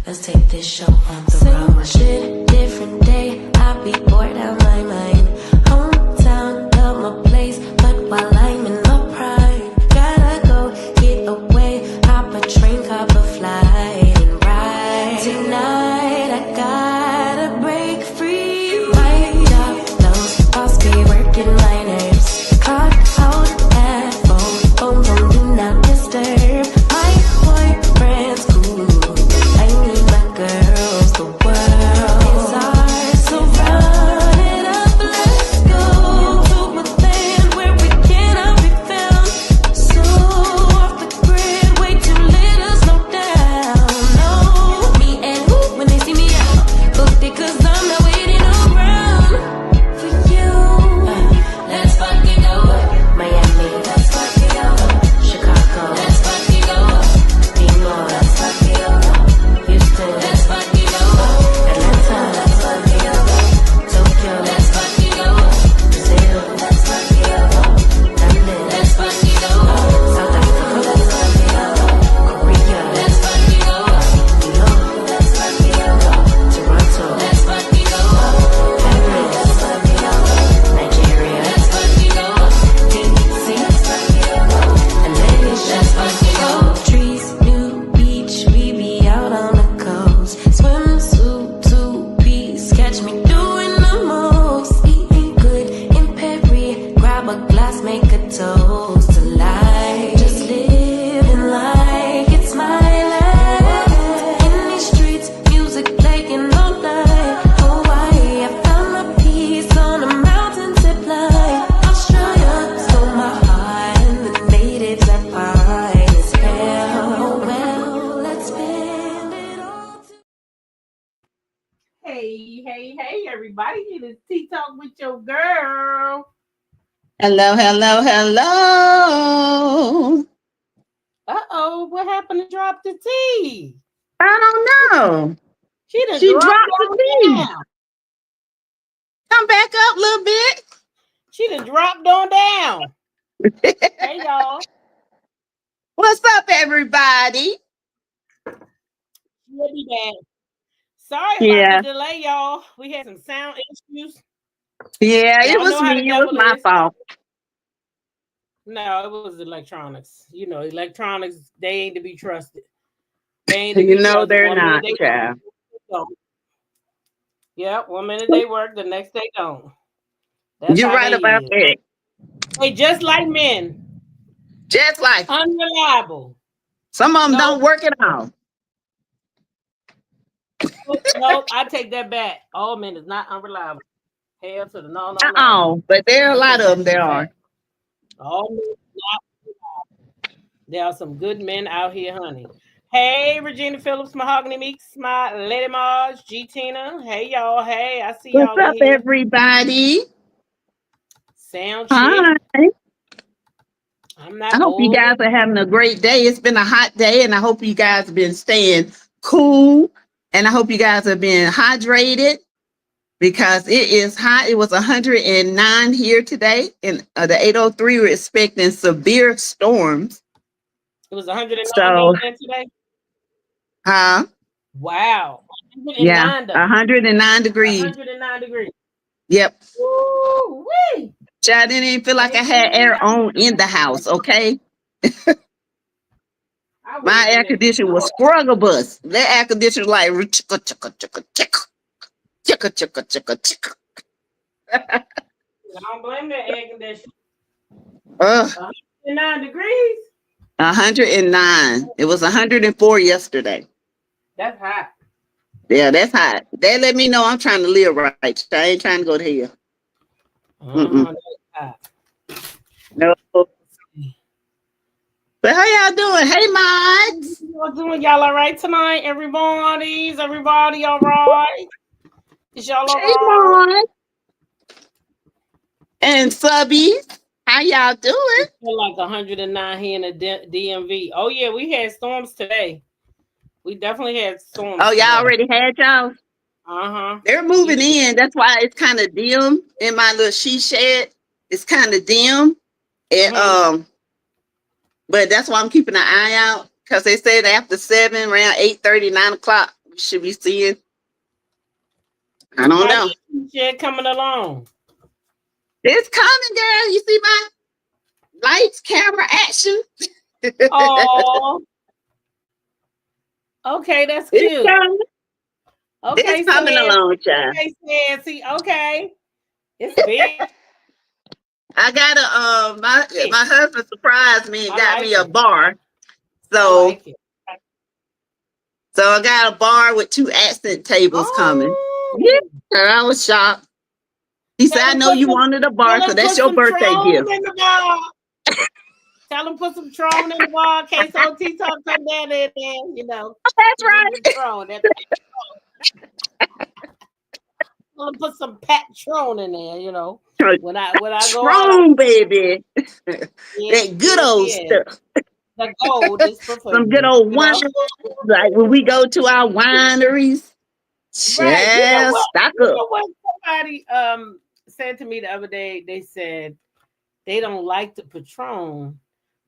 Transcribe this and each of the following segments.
Let's take this show on the road. Shit, different day, I be bored out my mind. Hometown, love my place, but while I'm in my prime, gotta go get away. Hop a train, cop a flight, and ride. Tonight I gotta break free. My job, those boss be working my nerves. Clock out at 4, phone don't do not disturb. My boyfriend's cool. I need my girls, the world is ours, so run it up, let's go to a land where we cannot be found. So off the grid, way too little, slow down. No, me and who when they see me out, booked it 'cause I'm not waiting around for you. Let's fucking go, Miami, let's fucking go, Chicago, let's fucking go, New let's fucking go, Houston, let's fucking go, Atlanta, let's fucking go, Tokyo, let's fucking go, Brazil, let's fucking go, London, let's fucking go, South Africa, let's fucking go, Korea, let's fucking go, New York, let's fucking go, Toronto, let's fucking go, Paris, let's fucking go, Nigeria, let's fucking go, DC, let's fucking go, and let's fucking go. Trees, new beach, we be out on the coast. Swimsuit, 2-piece, catch me doing the most. Eating good in Perry, grab a glass, make a toast to life. Just living like it's my life. In these streets, music playing all night. Hawaii, I found my peace on a mountain zip line. Australia stole my heart, and the natives are fine as hell. Oh well, let's spend it all. Hey, everybody. It is Tea Talk with your girl. Hello. Uh-oh, what happened to drop the tea? I don't know. She done She dropped dropped the on tea. down. Come back up a little bit. She done dropped on down. Hey, y'all. What's up, everybody? We'll be back. Sorry Yeah. about the delay, y'all. We had some sound issues. Yeah, it Y'all was know how me. the It was devil my is. fault. No, it was electronics. You know, electronics, they ain't to be trusted. They ain't to You be know trusted. they're One minute not, they child. don't. Yeah, 1 minute they work, the next they don't. That's You're how right they about is. that. They just like men. Just like Unreliable. some of them No. don't work at all. No, I take that back. All men is not unreliable. Hell to the no. But there are a lot of them. There are. All men is not unreliable. There are some good men out here, honey. Hey, Regina Phillips, Mahogany Meeks, my Lady Marge, G Tina. Hey, y'all. Hey, I see What's y'all up, in here. everybody? Sound Hi. chick. I'm not I hope you bored. guys are having a great day. It's been a hot day, and I hope you guys have been staying cool. And I hope you guys have been hydrated because it is hot. It was 109 here today. In the 803, we're expecting severe storms. It was 109 So, today. huh? Wow. 109 Yeah, 109 degrees. 109 degrees. Yep. Woo-wee. I didn't even feel like I had air on in the house, okay? My air conditioner was Scrugglebus. That air conditioner like chicka chicka chicka chicka chicka chicka chicka chicka. I don't blame that air conditioner. 109 degrees. 109. It was 104 yesterday. That's hot. Yeah, that's hot. They let me know I'm trying to live right. I ain't trying to go to hell. That's hot. No. But how y'all doing? Hey, Mods. Y'all doing y'all all right tonight? Everybody all right? Is y'all all right? And subbies, how y'all doing? It feel like 109 here in the DMV. Oh yeah, we had storms today. We definitely had storms. Oh, y'all today. already had y'all? They're moving in. That's why it's kind of dim in my little she shed. It's kind of dim. And but that's why I'm keeping an eye out, because they said after 7, around 8:30, 9 o'clock, we should be seeing. I don't know. Shit coming along. It's coming, girl. You see my lights, camera, action. Oh, okay, that's cute. It's coming. Okay, it's coming along, child. Okay, Nancy. Okay, it's big. I got my husband surprised me and got me a bar. I like it. So I got a bar with 2 accent tables coming. Yeah, I was shocked. He said, I know you wanted a bar, so that's your birthday gift. Tell him put some Tron in the bar in case OT Talk come down there, you know. That's right. Tell him put some Patron in there, you know. When I go Tron, out, baby. That good old stuff. The gold is some good old wine, like when we go to our wineries. Right. You know what? Stock You up. know what? Somebody said to me the other day, they said they don't like the Patron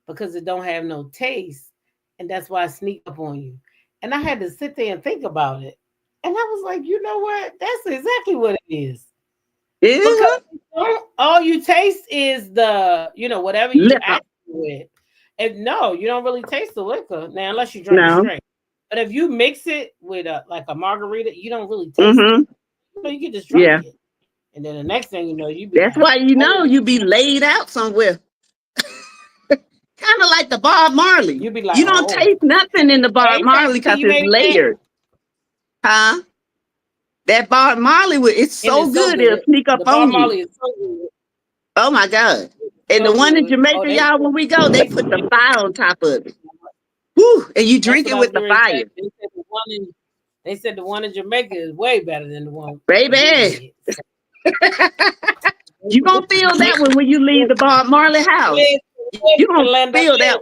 because it don't have no taste, and that's why I sneak up on you. And I had to sit there and think about it. And I was like, you know what? That's exactly what it is. Because all you taste is the, whatever you add with. And no, you don't really taste the liquor now unless you drink it straight. But if you mix it with like a margarita, you don't really taste it. You can just drink it. And then the next thing you know, you be that's why you be laid out somewhere. Kind of like the Bob Marley. You be like, you don't taste nothing in the Bob Marley because it's layered. Huh? That Bob Marley, it's so good, it'll sneak up on you. Marley is so good. Oh my God. And the one in Jamaica, y'all, when we go, they put the fire on top of it. Woo, and you drink it with the fire. They said the one in Jamaica is way better than the one. Baby. You gonna feel that one when you leave the Bob Marley house. You gonna feel that.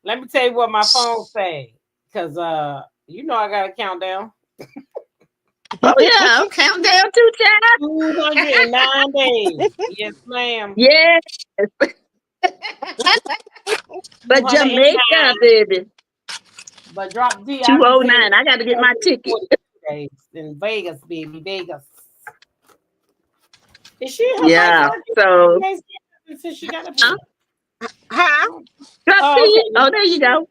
Let me tell you what my phone say, because I got a countdown. Oh yeah, countdown too, child. 209 days. Yes, ma'am. Yes. But Jamaica, baby. But drop D. 209. I got to get my ticket. In Vegas, baby, Vegas. Is she? Yeah. So. She got a huh? Oh, there you go.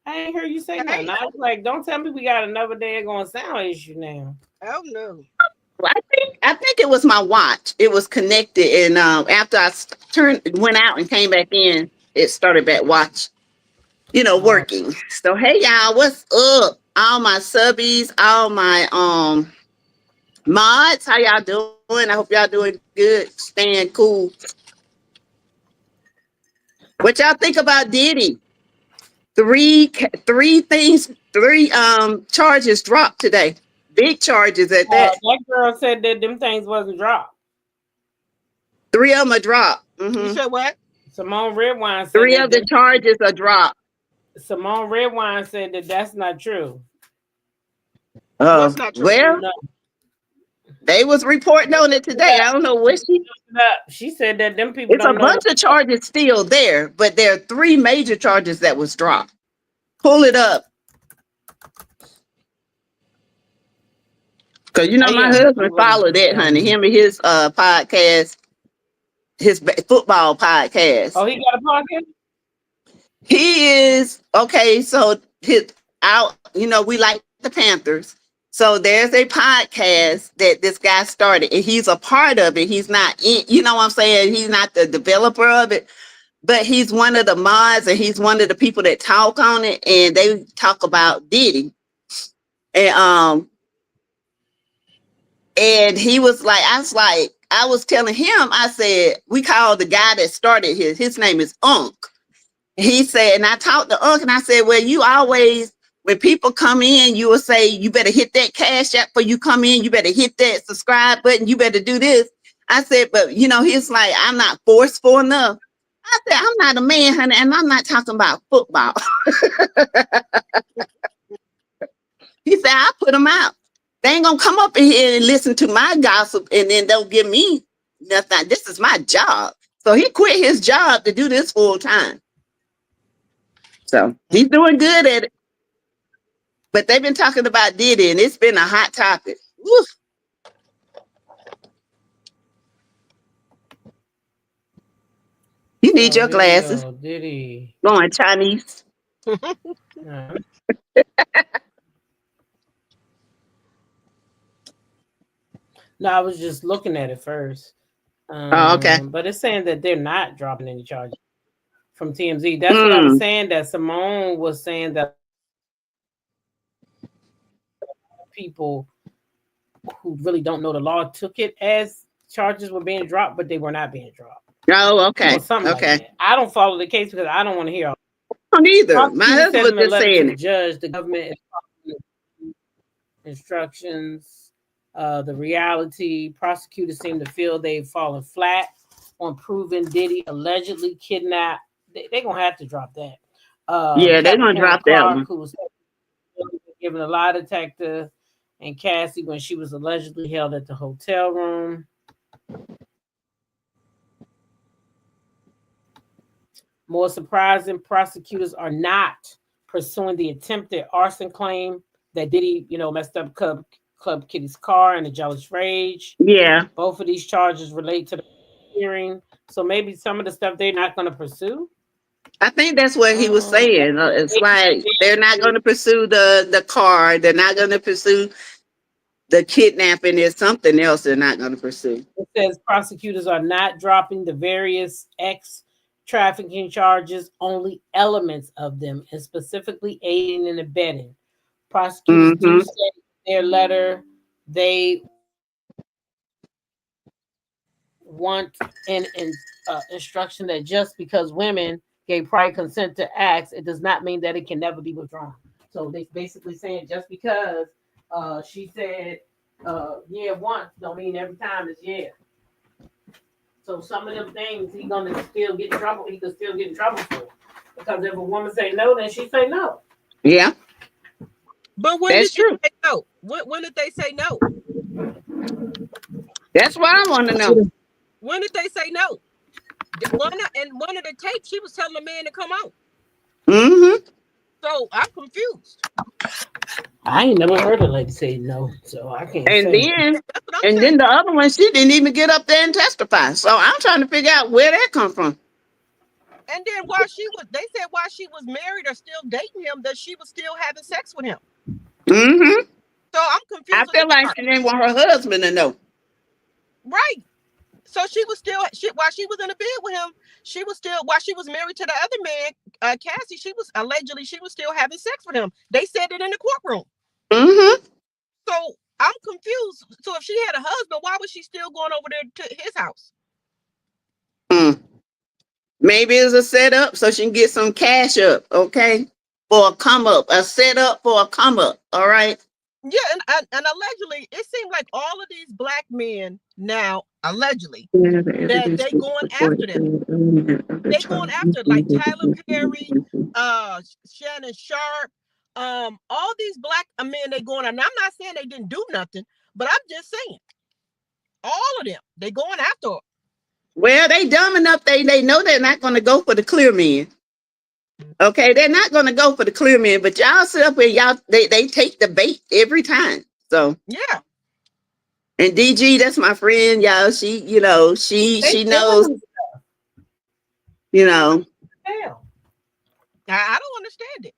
I ain't heard you say nothing. I was like, don't tell me we got another day going sound issue now. Oh no. Well, I think it was my watch. It was connected, and after I went out and came back in, it started back working. So hey y'all, what's up? All my subbies, all my mods, how y'all doing? I hope y'all doing good, staying cool. What y'all think about Diddy? Three charges dropped today. Big charges at that. That girl said that them things wasn't dropped. 3 of them are dropped. You said what? Simone Redwine said 3 of the charges are dropped. Simone Redwine said that that's not true. That's not true. Well, they was reporting on it today. I don't know what she said that them people. It's a bunch of charges still there, but there are 3 major charges that was dropped. Pull it up. Because my husband followed that, honey. Him and his podcast, his football podcast. Oh, he got a podcast? He is okay. So we like the Panthers. So there's a podcast that this guy started, and he's a part of it. He's not in, what I'm saying? He's not the developer of it, but he's one of the mods, and he's one of the people that talk on it, and they talk about Diddy. And he was like, I was telling him, I said, we called the guy that started his name is Unc. He said, and I talked to Unc, and I said, well, you always, when people come in, you will say, you better hit that cash app before you come in. You better hit that subscribe button. You better do this. I said, but he's like, I'm not forceful enough. I said, I'm not a man, honey, and I'm not talking about football. He said, I put them out. They ain't gonna come up in here and listen to my gossip and then don't give me nothing. This is my job. So he quit his job to do this full time. So he's doing good at it. But they've been talking about Diddy, and it's been a hot topic. Woo. You need So your here we glasses. go. Diddy. Going Chinese. No, I was just looking at it first. Oh, okay. But it's saying that they're not dropping any charges from TMZ. That's what I was saying. That Simone was saying that people who really don't know the law took it as charges were being dropped, but they were not being dropped. Oh, okay. Or something Okay. like that. I don't follow the case because I don't want to hear all. I don't either. My husband was just saying the judge, the government is instructions. The reality, prosecutors seem to feel they've fallen flat on proving Diddy allegedly kidnapped. They're gonna have to drop that. Yeah, they're gonna drop that one. Who was given a lie detector, and Cassie when she was allegedly held at the hotel room. More surprising, prosecutors are not pursuing the attempted arson claim that Diddy, messed up Club Kitty's car in a jealous rage. Yeah. Both of these charges relate to the hearing. So maybe some of the stuff they're not going to pursue. I think that's what he was saying. It's like they're not going to pursue the car. They're not going to pursue the kidnapping. There's something else they're not going to pursue. It says prosecutors are not dropping the various trafficking charges, only elements of them, and specifically aiding and abetting. Prosecutors do say in their letter they want an instruction that just because women gave prior consent to acts, it does not mean that it can never be withdrawn. So they basically saying just because she said yeah once don't mean every time it's yeah. So some of them things he gonna still get in trouble. He could still get in trouble for, because if a woman say no, then she say no. Yeah, but when that's did true. They say no? When did they say no? That's what I want to know. When did they say no? One of the tapes, she was telling the man to come out. So I'm confused. I ain't never heard a lady say no, so I can't. Then the other one, she didn't even get up there and testify. So I'm trying to figure out where that come from. And then they said while she was married or still dating him, that she was still having sex with him. So I'm confused. I feel like she didn't want her husband to know. Right. So she was still while she was in a bed with him, while she was married to the other man, Cassie, she was still having sex with him. They said it in the courtroom. So I'm confused. So if she had a husband, why was she still going over there to his house? Maybe it's a setup so she can get some cash up, okay? For a come up, a setup for a come up, all right? Yeah, and allegedly, it seemed like all of these black men now, allegedly, that they going after them. They going after like Tyler Perry, Shannon Sharp, all these black men they going. And I'm not saying they didn't do nothing, but I'm just saying, all of them, they going after her. Well, they dumb enough. They know they're not going to go for the clear men. Okay, they're not going to go for the clear men, but y'all sit up and they take the bait every time. So yeah. And DG, that's my friend, y'all. She knows. Hell, I don't understand it.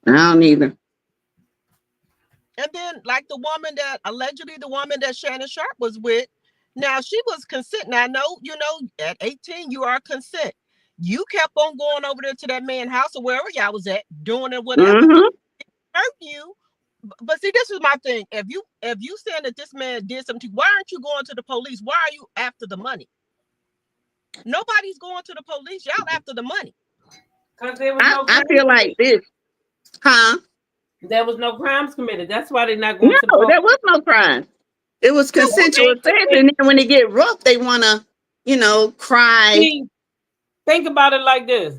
I don't either. And then, like the woman that Shannon Sharp was with, now she was consent. Now I know, at 18 you are consent. You kept on going over there to that man's house or wherever y'all was at, doing it whatever. It hurt you. But see, this is my thing. If you saying that this man did something, why aren't you going to the police? Why are you after the money? Nobody's going to the police. Y'all after the money. Because there was no I feel like this. Huh? There was no crimes committed. That's why they're not going to the police. No, there was no crime. It was consensual sex, and then when they get rough, they want to, cry. See, think about it like this.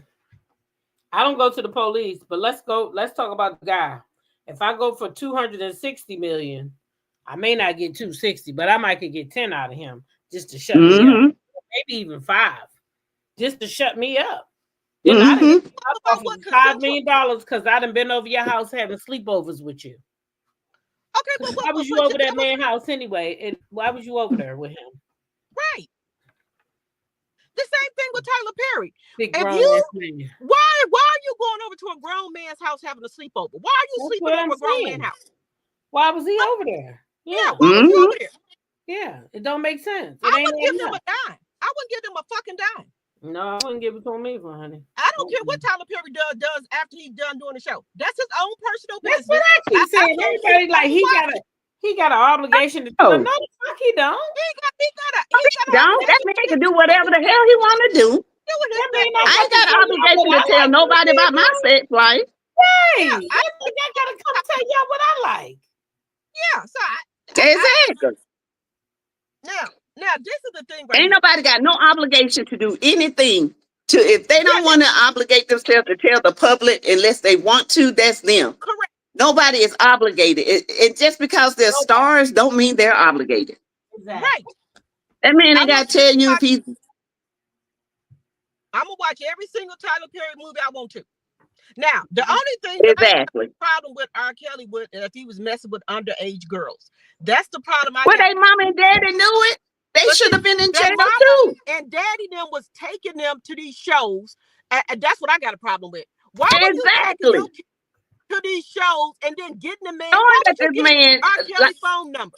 I don't go to the police, but let's talk about the guy. If I go for 260 million, I may not get 260, but I might could get 10 out of him just to shut me up. Maybe even 5, just to shut me up. Then I done Mhm. offered $5 million because I done been over your house having sleepovers with you. Okay, but Why was you over that man's house anyway? And why was you over there with him? Right. The same thing with Tyler Perry. Big If grown you, ass man. why are you going over to a grown man's house having a sleepover? Why are you That's sleeping what over I'm a grown saying. man's house? Why was he over there? Yeah, why was he Mhm. over there? Yeah, it don't make sense. It I ain't wouldn't give them enough. a dime. I wouldn't give them a fucking dime. No, I wouldn't give it to him either, honey. I don't care what Tyler Perry does after he's done doing the show. That's his own personal That's business. what I keep saying. Everybody like he got an obligation to do it. No, the fuck he don't. He got Don't. That man can do whatever the hell he want to do. I ain't got an obligation to tell nobody about my sex life. Hey, I gotta come tell y'all what I like. Yeah, so Exactly. now this is the thing right Ain't here. nobody got no obligation to do anything. If they don't want to obligate themselves to tell the public unless they want to, that's them. Correct. Nobody is obligated. It just because they're stars don't mean they're obligated. Exactly. Right. That man ain't got to tell you if he's. I'm gonna watch every single Tyler Perry movie I want to. Now, the only thing Exactly. problem with R. Kelly would if he was messing with underage girls. That's the problem. Well, they mom and daddy knew it. They should have been in jail too. And daddy them was taking them to these shows, and that's what I got a problem with. Why would you take them to these shows and then getting the man? Why would you get R. Kelly's phone number?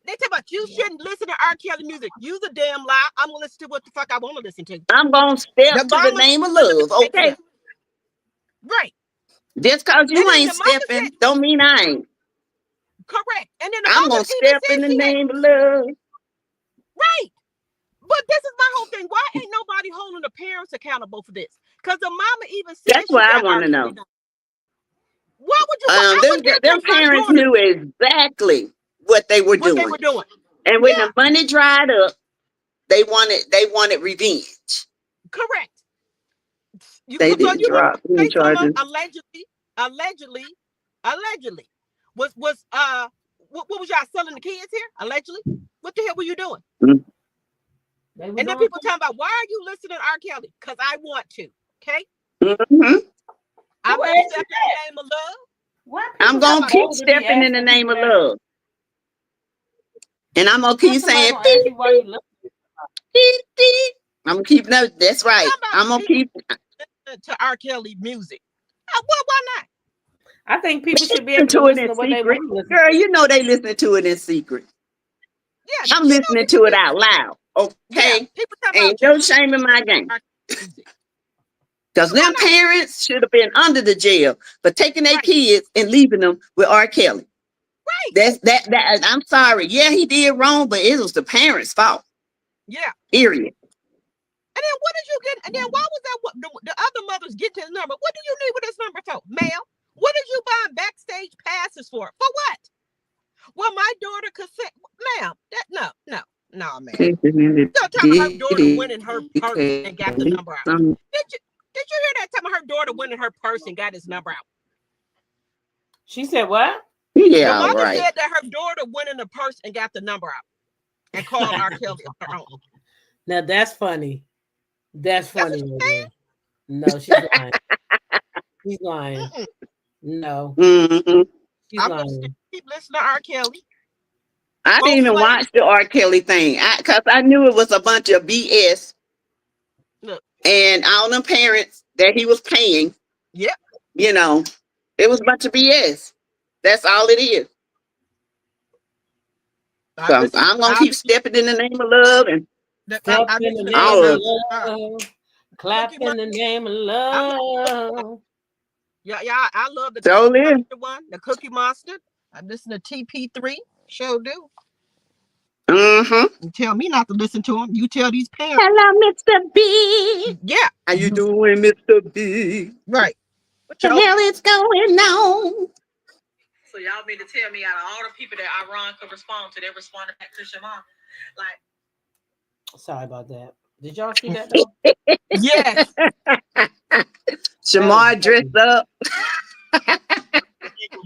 They talk about you shouldn't listen to R. Kelly music. Use a damn lie. I'm gonna listen to what the fuck I want to listen to. I'm gonna step to the name of love, okay? Right. Just cause you ain't stepping, don't mean I ain't. Correct. And then I'm gonna step in the name of love. Right. But this is my whole thing. Why ain't nobody holding the parents accountable for this? Because the mama even said that's what I want to know. Why would you? Them parents knew exactly what they were doing. And when the money dried up, they wanted revenge. Correct. They didn't drop any charges. Allegedly. What was y'all selling the kids here? Allegedly? What the hell were you doing? Mm-hmm. And then people talking about, why are you listening to R. Kelly? Because I want to. Okay? Mm-hmm. I'm going to step in the name of love. I'm going to keep stepping in the name of love. And I'm going to keep saying, I'm going to keep, no, that's right. I'm going to keep. To R. Kelly music. Well, why not? I think people should be able to listen to what they want to listen to. Girl, you know they listening to it in secret. Yeah, I'm listening to it out loud. Okay? Yeah, ain't no shame in my game. Because them parents should have been under the jail for taking their kids and leaving them with R. Kelly. Right. That I'm sorry. Yeah, he did wrong, but it was the parents' fault. Yeah. Period. And then what did you get? And then why was that the other mothers get his number? What do you need with this number for, ma'am? What did you buy backstage passes for? For what? Well, my daughter could say, ma'am, no, man. You're talking about her daughter winning her purse and got the number out. Did you hear that? Talking about her daughter winning her purse and got his number out. She said what? Yeah, the mother said that her daughter went in the purse and got the number out and called R. Kelly on her own. Now that's funny. That's funny. No, she's lying. She's lying. Mm-mm. No. Mm-hmm. She's lying. Keep listening to R. Kelly. I didn't even watch the R. Kelly thing because I knew it was a bunch of BS. Look. And all them parents that he was paying. Yep. You know, it was a bunch of BS. That's all it is. So I'm gonna keep stepping in the name of love and step in the name of love. Clap in the name of love. Yeah, I love the one, the Cookie Monster. I listen to TP3. Sure do. Mm-hmm. You tell me not to listen to him. You tell these parents. Hello, Mr. B. Yeah. How you doing, Mr. B? Right. What the hell is going on? So y'all mean to tell me out of all the people that Iran could respond to, they responded back to Shamar? Like, sorry about that. Did y'all see that though? Yes. Shamar dressed up.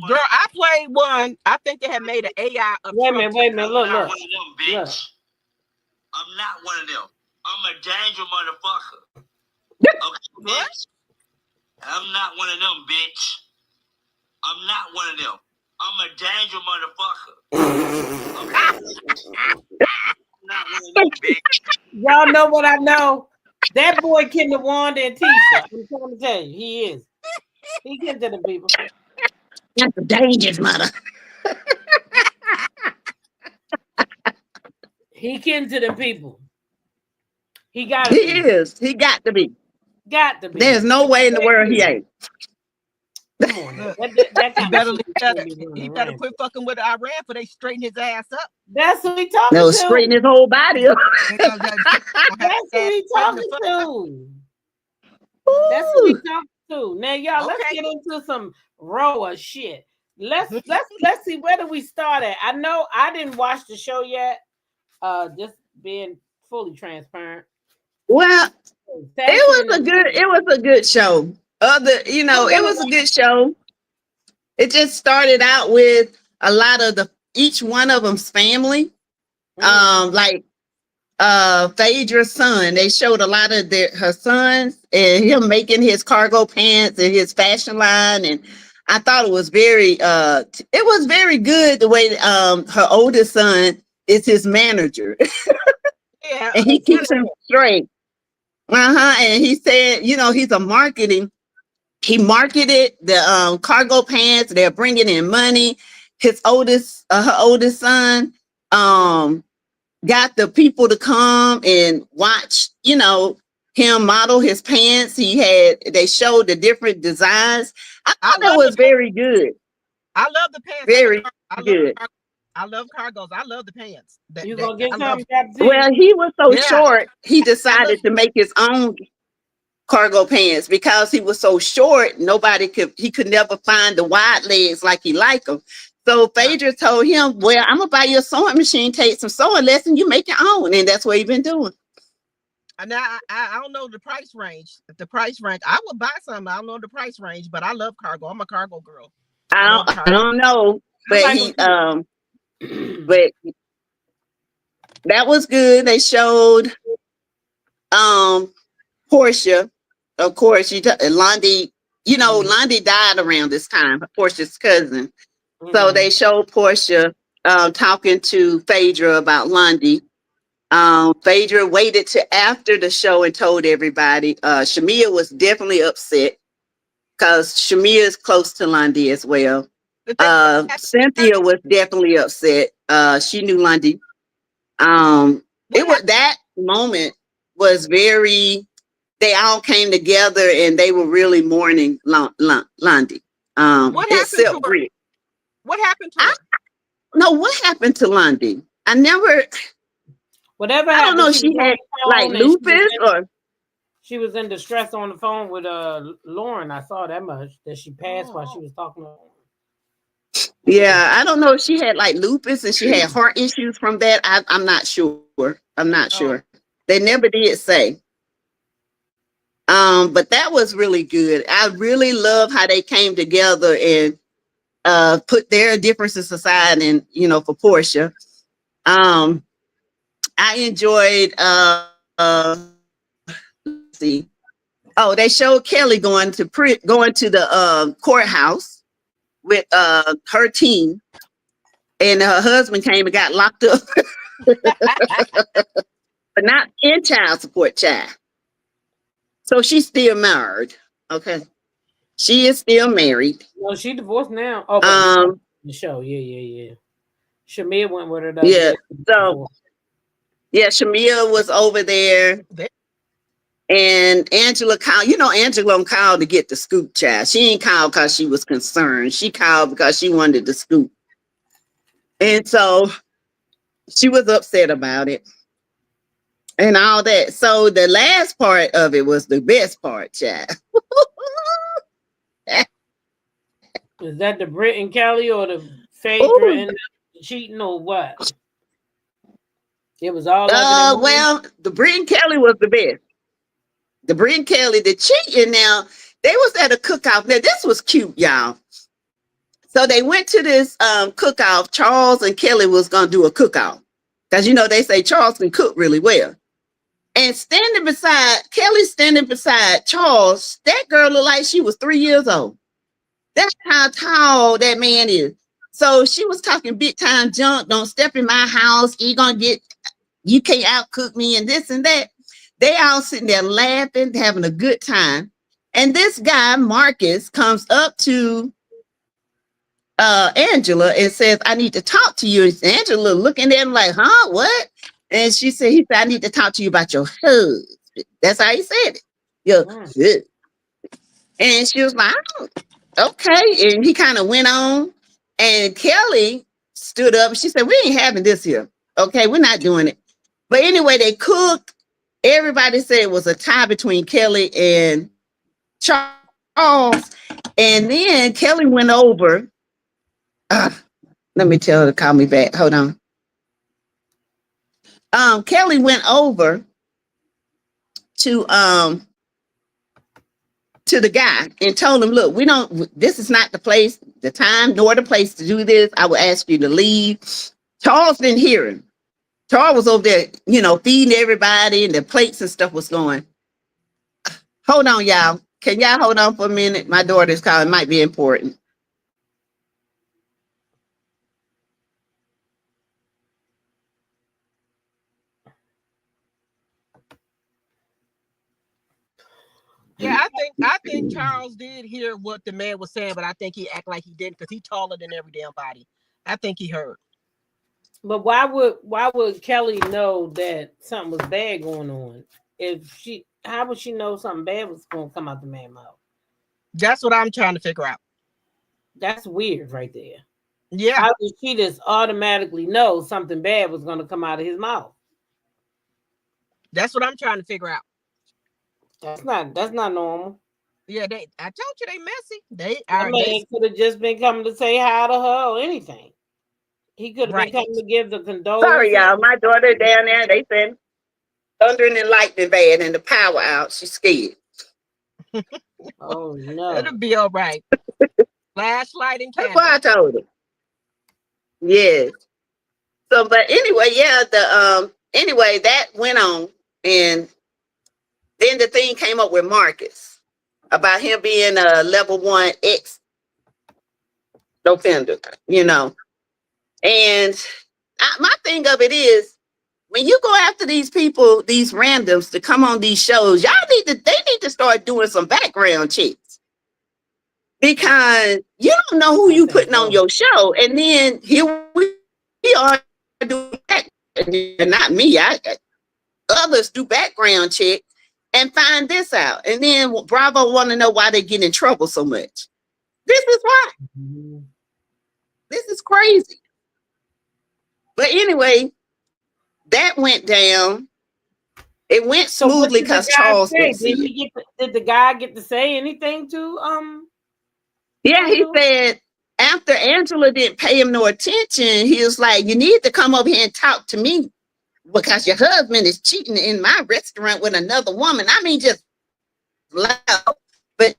Girl, I played one. I think they had made an AI of Wait a minute. Look. I'm not one of them, bitch. I'm not one of them. I'm a danger motherfucker. bitch. I'm not one of them, bitch. I'm not one of them. I'm a danger motherfucker. Okay? I'm not one of them, bitch. Y'all know what I know? That boy Kinder Wanda and Tisha. I'm trying to tell you, he is. He kin to them people. That's a dangerous mother. He kin to them people. He got He to be. is. He got to be. Got to be. There's no way in the world he ain't. Come on. Look, That he kind better, of shit he better quit fucking with Iran for they straighten his ass up. That's who he talking They'll to. straighten his whole body up. Because That's who he talking to. That's who he talking to. Now, y'all, let's Okay. get into some RHOA shit. Let's see, where do we start at? I know I didn't watch the show yet. Just being fully transparent. Well, it was a good show. It was a good show. It just started out with a lot of each one of them's family. Like Phaedra's son. They showed a lot of her sons and him making his cargo pants and his fashion line. And I thought it was very good the way her oldest son is his manager. Yeah, and he keeps him straight. And he said, he's a marketing. He marketed the cargo pants. They're bringing in money. Her oldest son, got the people to come and watch, him model his pants. They showed the different designs. I thought that was very good. I love the pants. Very good. I love cargos. I love the pants. You gonna get some? Well, he was so short, he decided to make his own cargo pants because he was so short. He could never find the wide legs like he liked them. So Phaedra told him, well, I'm gonna buy you a sewing machine, take some sewing lessons, you make your own. And that's what he's been doing. And I don't know the price range. The price range, I would buy some. I don't know the price range, but I love cargo. I'm a cargo girl. I don't know, but but that was good. They showed Porsha, of course. Londi, Londi died around this time, Portia's cousin. So they showed Porsha talking to Phaedra about Londi. Phaedra waited to after the show and told everybody. Shamia was definitely upset because Shamia is close to Londi as well. Cynthia was definitely upset. She knew Londi. That moment was very. They all came together and they were really mourning Londi. Except Britt. What happened to her? No, what happened to Londi? I never. Whatever. I don't know. She had like lupus or. She was in distress on the phone with Lauren. I saw that much that she passed while she was talking to her. Yeah, I don't know if she had like lupus and she had heart issues from that. I'm not sure. I'm not sure. They never did say. But that was really good. I really love how they came together and put their differences aside and, for Porsha. I enjoyed let's see. Oh, they showed Kelly going to the courthouse with her team, and her husband came and got locked up, but not in child support, child. So she's still married. Okay, she is still married. No, she divorced now. Oh, the show, yeah. Shamia went with her. Yeah, so Shamia was over there. And Angela called, Angela called to get the scoop, child. She ain't called because she was concerned. She called because she wanted the scoop. And so she was upset about it and all that. So the last part of it was the best part, child. Is that the Britt and Kelly or the Phaedra and the cheating or what? It was all well, the Britt and Kelly was the best. The Britt and Kelly, the cheating now, they was at a cook-off. Now, this was cute, y'all. So they went to this cook-off. Charles and Kelly was going to do a cook-off. Because, they say Charles can cook really well. And Kelly standing beside Charles, that girl looked like she was 3 years old. That's how tall that man is. So she was talking big time junk. Don't step in my house. You can't outcook me and this and that. They all sitting there laughing, having a good time. And this guy, Marcus, comes up to Angela and says, I need to talk to you. And Angela looking at him like, huh, what? And he said, I need to talk to you about your husband. That's how he said it. Your husband. And she was like, oh, okay. And he kind of went on. And Kelly stood up and she said, we ain't having this here. Okay, we're not doing it. But anyway, they cooked. Everybody said it was a tie between Kelly and Charles. And then Kelly went over. Let me tell her to call me back. Hold on. Kelly went over to the guy and told him, look, this is not the place, the time, nor the place to do this. I will ask you to leave. Charles didn't hear him. Charles was over there, feeding everybody and the plates and stuff was going. Hold on, y'all. Can y'all hold on for a minute? My daughter's calling. It might be important. Yeah, I think Charles did hear what the man was saying, but I think he acted like he didn't because he's taller than every damn body. I think he heard. But why would Kelly know that something was bad going on? How would she know something bad was going to come out the man's mouth? That's what I'm trying to figure out. That's weird right there. Yeah. How did she just automatically know something bad was going to come out of his mouth? That's what I'm trying to figure out. That's not normal. Yeah, I told you they messy. That man could have just been coming to say hi to her or anything. He could have been coming to give the condolences. Sorry, y'all. My daughter down there, they been thundering and lightning bad and the power out. She's scared. Oh no. It'll be all right. Flashlight and candle. That's what I told her. Yes. So, but anyway, yeah, anyway, that went on. And then the thing came up with Marcus about him being a level 1 ex offender, And my thing of it is, when you go after these people, these randoms to come on these shows, they need to start doing some background checks. Because you don't know who you putting on your show. And then here we are doing that. And not me, others do background check and find this out. And then Bravo want to know why they get in trouble so much. This is why. This is crazy. But anyway, that went down. It went smoothly because Charles did the guy get to say anything to Yeah, he said after Angela didn't pay him no attention, he was like, you need to come over here and talk to me because your husband is cheating in my restaurant with another woman. I mean, just loud. But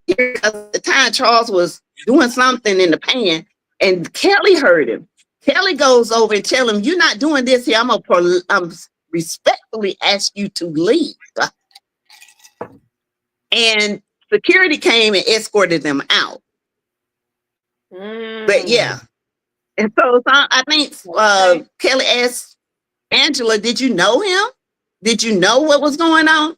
because at the time Charles was doing something in the pan and Kelly heard him. Kelly goes over and tell him, you're not doing this here. I'm respectfully ask you to leave. And security came and escorted them out. But yeah. And so I think Kelly asked Angela, did you know him? Did you know what was going on?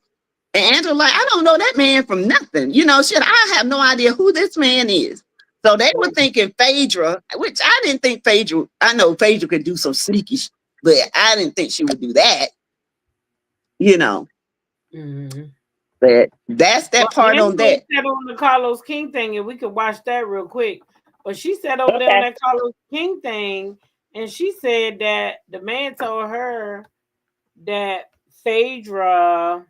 And Angela like, I don't know that man from nothing. I have no idea who this man is. So they were thinking Phaedra, which I didn't think Phaedra, I know Phaedra could do some sneaky shit, but I didn't think she would do that. But that's that part on that. Said on the Carlos King thing, and we could watch that real quick. But she said over there on that Carlos King thing, and she said that the man told her that Phaedra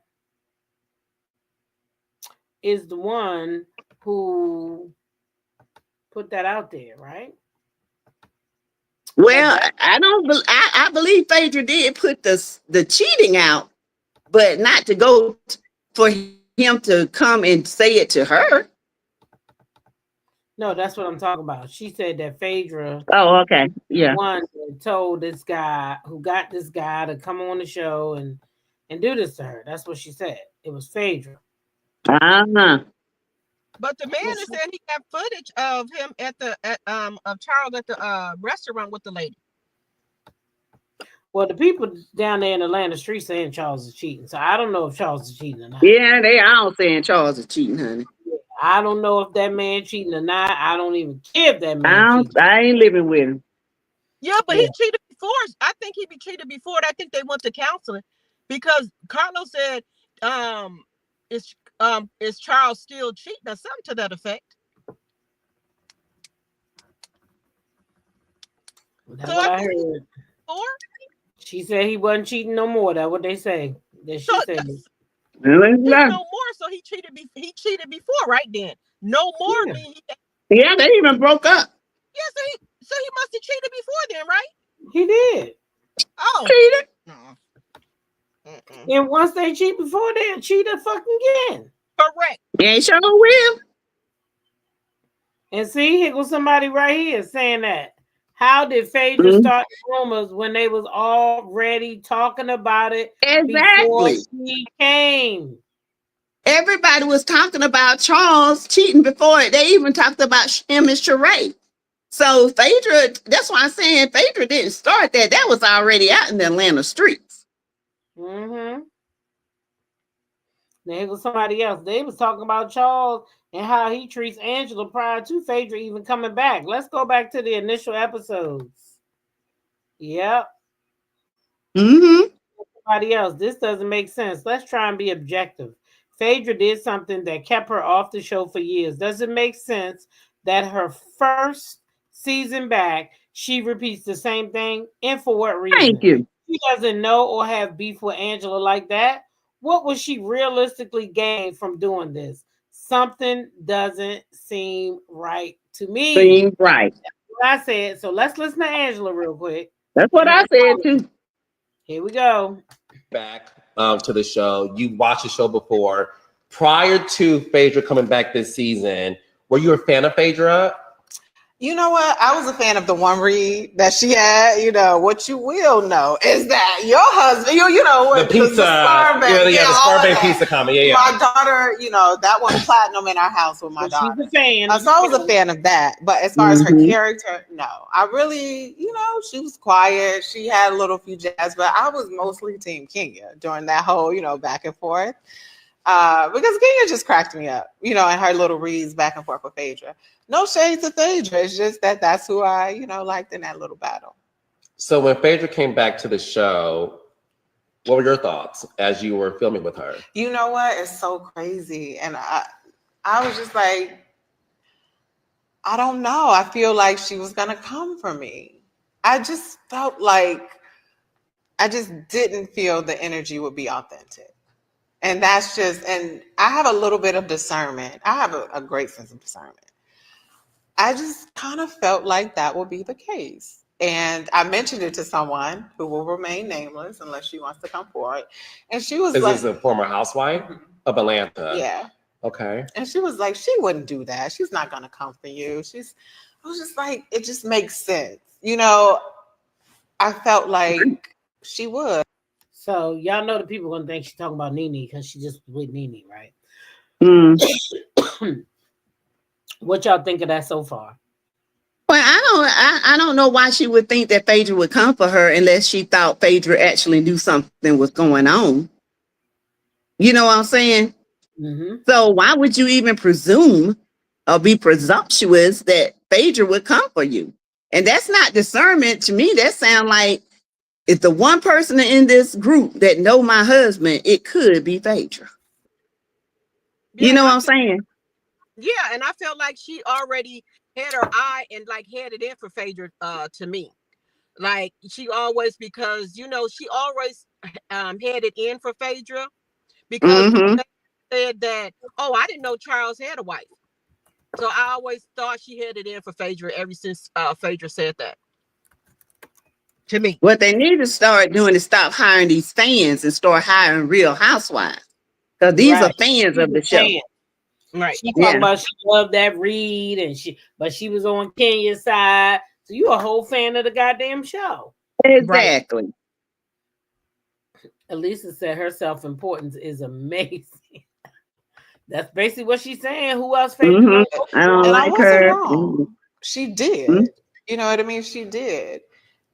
is the one who put that out there, right? Well, I believe Phaedra did put the cheating out, but not to go for him to come and say it to her. No, that's what I'm talking about. She said that Phaedra, yeah, one that told this guy who got this guy to come on the show and and do this to her. That's what she said. It was Phaedra. Uh-huh. But the man is saying he got footage of him of Charles at the restaurant with the lady. Well, the people down there in Atlanta street saying Charles is cheating. So I don't know if Charles is cheating or not. Yeah, they all saying Charles is cheating, honey. I don't know if that man cheating or not. I don't even care if that man cheating. I ain't living with him. Yeah, but he cheated before. I think he be cheated before. I think they went to counseling because Carlos said, is Charles still cheating or something to that effect? That's what I heard. She said he wasn't cheating no more. That's what they say. That she said. Yeah. No more. So he cheated. He cheated before, right? Then no more. Yeah. Mean Yeah, they even broke up. Yeah, so he must have cheated before then, right? He did. Oh, Cheated. And once they cheat before, they'll cheat fucking again. Correct. Yeah, sure will. And see, here goes somebody right here saying that. How did Phaedra start rumors when they was already talking about it before she came? Everybody was talking about Charles cheating before it. They even talked about him and Sheree. So Phaedra, that's why I'm saying Phaedra didn't start that. That was already out in the Atlanta streets. Mm-hmm. There was somebody else. They was talking about Charles and how he treats Angela prior to Phaedra even coming back. Let's go back to the initial episodes. Yep. Mm-hmm. Somebody else. This doesn't make sense. Let's try and be objective. Phaedra did something that kept her off the show for years. Does it make sense that her first season back, she repeats the same thing? And for what reason? Thank you. She doesn't know or have beef with Angela like that. What would she realistically gain from doing this? Something doesn't seem right to me. Seems right. That's what I said. So let's listen to Angela real quick. That's what I said too. Here we go. Back to the show. You watched the show before. Prior to Phaedra coming back this season, were you a fan of Phaedra? You know what? I was a fan of the one read that she had. You know, what you will know is that your husband, you know, The pizza, the Sparbank pizza comment. Yeah, My daughter, you know, that went platinum in our house with my daughter. She's a fan. So I was a fan of that. But as far as her character, no. I really, you know, she was quiet. She had a little few jazz, but I was mostly Team Kenya during that whole, you know, back and forth. Because Kenya just cracked me up, you know, and her little reads back and forth with Phaedra. No shade to Phaedra. It's just that that's who I, you know, liked in that little battle. So when Phaedra came back to the show, what were your thoughts as you were filming with her? You know what? It's so crazy. And I was just like, I don't know. I feel like she was going to come for me. I just felt like I just didn't feel the energy would be authentic. And that's just, and I have a little bit of discernment. I have a great sense of discernment. I just kind of felt like that would be the case. And I mentioned it to someone who will remain nameless unless she wants to come forward. And she was like, This is a former housewife of Atlanta. Yeah. Okay. And she was like, she wouldn't do that. She's not going to come for you. I was just like, it just makes sense. You know, I felt like she would. So y'all know the people gonna think she's talking about Nene because she just was with Nene, right? What y'all think of that so far? Well, I don't know why she would think that Phaedra would come for her unless she thought Phaedra actually knew something was going on. You know what I'm saying? Mm-hmm. So why would you even presume or be presumptuous that Phaedra would come for you? And that's not discernment to me. That sounds like if the one person in this group that know my husband, it could be Phaedra. You know what I'm saying? Yeah, and I felt like she already had her eye and like had it in for Phaedra to me. Like she always, because you know, she always had it in for Phaedra because she said that, oh, I didn't know Charles had a wife. So I always thought she had it in for Phaedra ever since Phaedra said that. To me. What they need to start doing is stop hiring these fans and start hiring real housewives. Because these are fans of the show. Right. She talking about she loved that read and but she was on Kenya's side. So you a whole fan of the goddamn show. Exactly. Elisa said her self-importance is amazing. That's basically what she's saying. Who else? Mhm. I don't And I like wasn't her. wrong. She did. Mhm. You know what I mean? She did.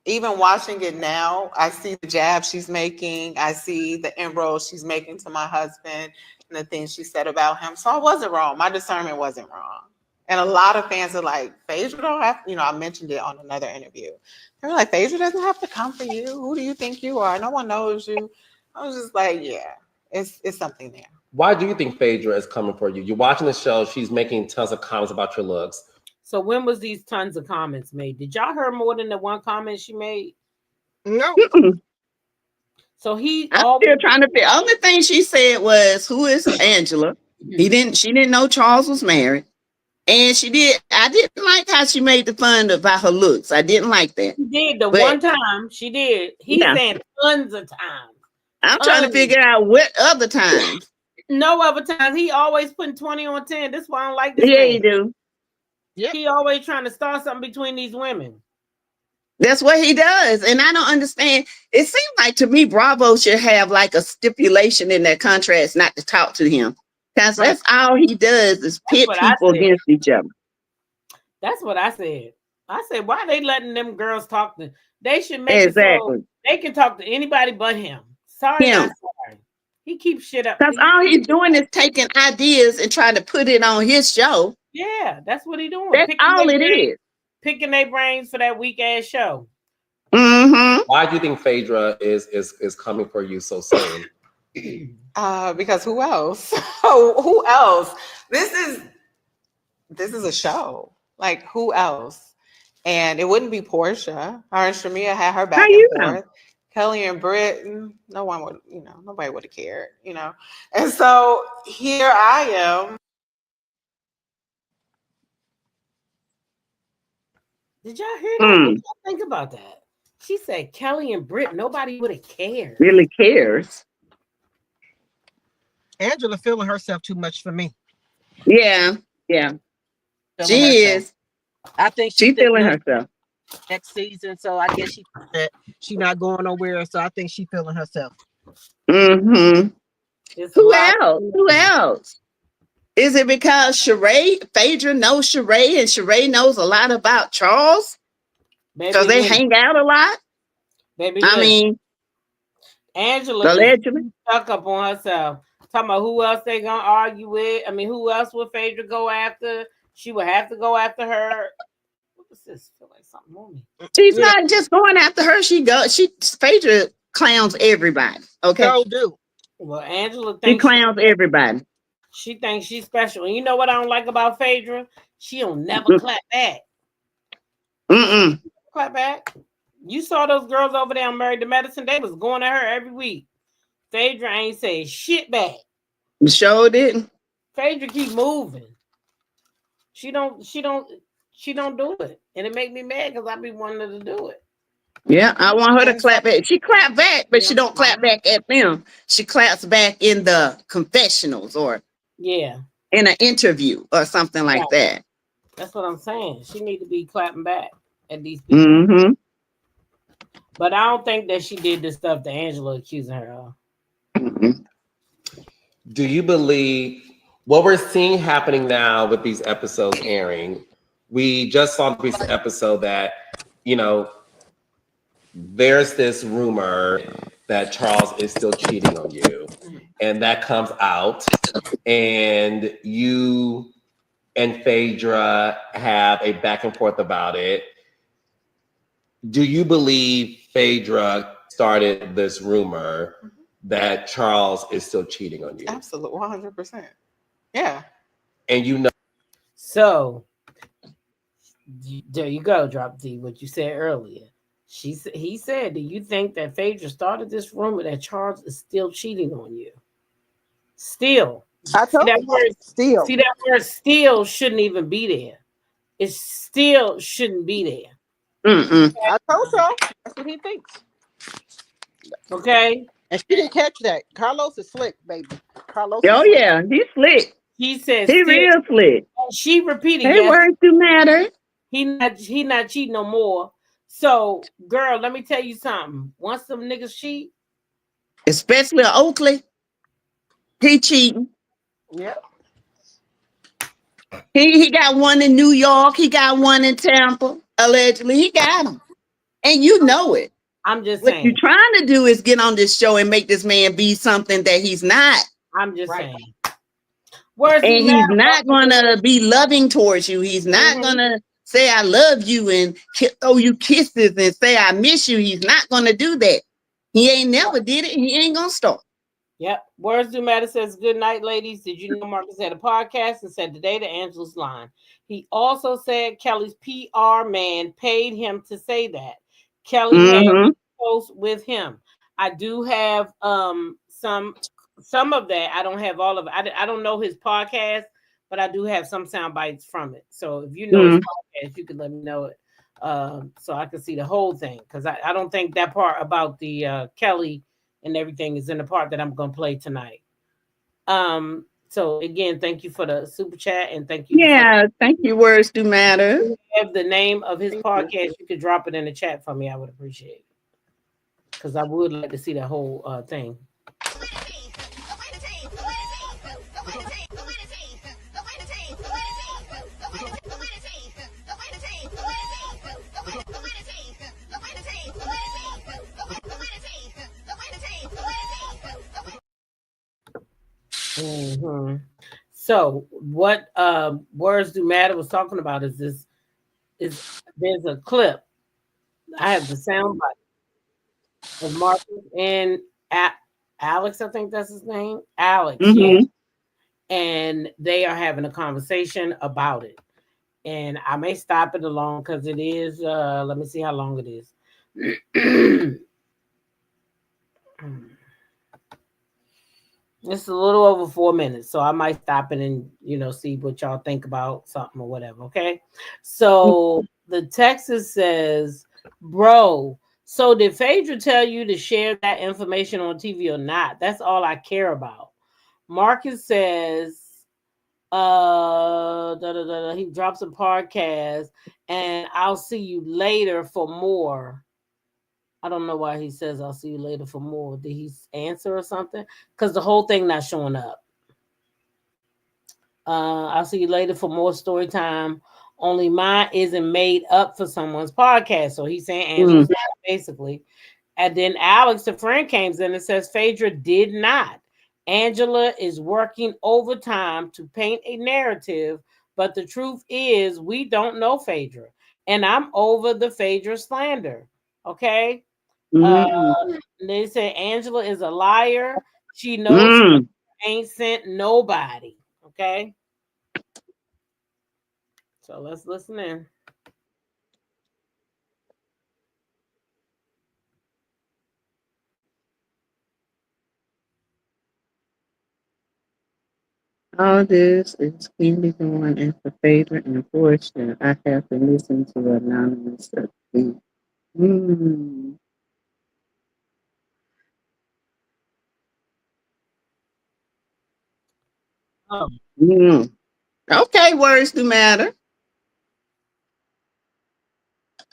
Even watching it now, I see the jab she's making. I see the inroads she's making to my husband and the things she said about him. So I wasn't wrong. My discernment wasn't wrong. And a lot of fans are like, Phaedra don't have, I mentioned it on another interview. They were like, Phaedra doesn't have to come for you. Who do you think you are? No one knows you. I was just like, yeah, it's something there. Why do you think Phaedra is coming for you? You're watching the show. She's making tons of comments about your looks. So when was these tons of comments made? Did y'all hear more than the one comment she made? No. So I'm still trying to figure. Only thing she said was, "Who is Angela?" She didn't know Charles was married, and I didn't like how she made the fun about her looks. I didn't like that. She did one time. She did. He's saying tons of times. I'm trying to figure out what other times. No other times. He always putting 20 on 10. That's why I don't like this. Yeah, man. he do. Yep. He always trying to start something between these women. That's what he does. And I don't understand. It seems like to me, Bravo should have like a stipulation in their contracts not to talk to him. Because that's all he does is pit people against each other. That's what I said. I said, why are they letting them girls talk to? They should make it so they can talk to anybody but him. Sorry, not sorry. He keeps shit up. Because all he's doing is taking ideas and trying to put it on his show. Yeah, that's what he's doing. That's all it is. Picking their brains for that weak ass show. Mm-hmm. Why do you think Phaedra is coming for you so soon? Because who else? Who else? This is a show. Like, who else? And it wouldn't be Porsha. Her and Shamia had her back and forth. Kelly and Britt, no one would, nobody would have cared, And so here I am. Did y'all hear that? What do y'all think about that? She said Kelly and Britt, nobody would have cared. Really cares. Angela feeling herself too much for me. Yeah. She is. I think she's feeling herself. Next season, so I guess she's not going nowhere. So I think she's feeling herself. Mm-hmm. Who else? Is it because Phaedra knows Sheree, and Sheree knows a lot about Charles? Because they hang out a lot? Baby, I mean, Angela allegedly stuck up on herself. Talking about who else they gonna argue with. I mean, who else would Phaedra go after? She would have to go after her. What was this? Feel like something on me. She's not just going after her. Phaedra clowns everybody. Okay. So do. Well, Angela thinks she clowns everybody. She thinks she's special. And you know what I don't like about Phaedra? She'll never clap back. Clap back. You saw those girls over there on Married to Medicine. They was going at her every week. Phaedra ain't saying shit back. You sure didn't. Phaedra keep moving. She don't do it. And it make me mad because I be wanting her to do it. Yeah, I want her to clap back. She clap back, but she don't clap back at them. She claps back in the confessionals or in an interview or something like that. That's what I'm saying. She need to be clapping back at these people. Mm-hmm. But I don't think that she did the stuff that Angela accusing her of. Mm-hmm. Do you believe what we're seeing happening now with these episodes airing? We just saw the recent episode that, there's this rumor that Charles is still cheating on you, and that comes out, and you and Phaedra have a back and forth about it. Do you believe Phaedra started this rumor that Charles is still cheating on you? Absolutely, 100%. Yeah. And So there you go, Drop D, what you said earlier. He said, do you think that Phaedra started this rumor that Charles is still cheating on you? Still. I told you that still. See, that word still shouldn't even be there. It still shouldn't be there. I told you. That's what he thinks. Okay. And she didn't catch that. Carlos is slick, baby. Carlos. Yeah, he's slick. He says he real slick. She repeated. Hey, words do matter. He not cheating no more. So, girl, let me tell you something. Once some niggas cheat, especially Oakley. He cheating. Yep. He got one in New York. He got one in Tampa. Allegedly, he got them, and you know it. I'm just What you're saying. trying to do is get on this show and make this man be something that he's not. I'm just Right. saying. Where's And the he's matter? not gonna be loving towards you. He's not gonna say I love you and throw you kisses and say I miss you. He's not gonna do that. He ain't never did it. He ain't gonna start. Yep. Words do matter says, good night, ladies. Did you know Marcus had a podcast and said today to Angela's line? He also said Kelly's PR man paid him to say that. Kelly had a post with him. I do have some of that. I don't have all of it. I don't know his podcast, but I do have some sound bites from it. So if you know his podcast, you can let me know it. So I can see the whole thing. Because I don't think that part about the Kelly and everything is in the part that I'm going to play tonight. So again, thank you for the super chat and thank you. Yeah, thank you. Words do matter. If you have the name of his podcast, you could drop it in the chat for me. I would appreciate it. Because I would like to see the whole thing. So what Words Do Matter was talking about is there's a clip. I have the sound bite of Marcus and Alex, I think that's his name. Alex, yeah. And they are having a conversation about it. And I may stop it along because it is let me see how long it is. It's a little over 4 minutes, so I might stop it and see what y'all think about something or whatever. Okay, so the text says, "Bro, so did Phaedra tell you to share that information on TV or not? That's all I care about." Marcus says, he drops a podcast, and I'll see you later for more. I don't know why he says I'll see you later for more. Did he answer or something? Because the whole thing not showing up. I'll see you later for more story time. Only mine isn't made up for someone's podcast. So he's saying Angela's basically. And then Alex, the friend, came in and says Phaedra did not. Angela is working overtime to paint a narrative, but the truth is we don't know Phaedra. And I'm over the Phaedra slander. Okay? They say Angela is a liar. She knows she ain't sent nobody. Okay. So let's listen in. All this is clearly going after Phaedra and Porsha. I have to listen to anonymous abuse. Okay, words do matter.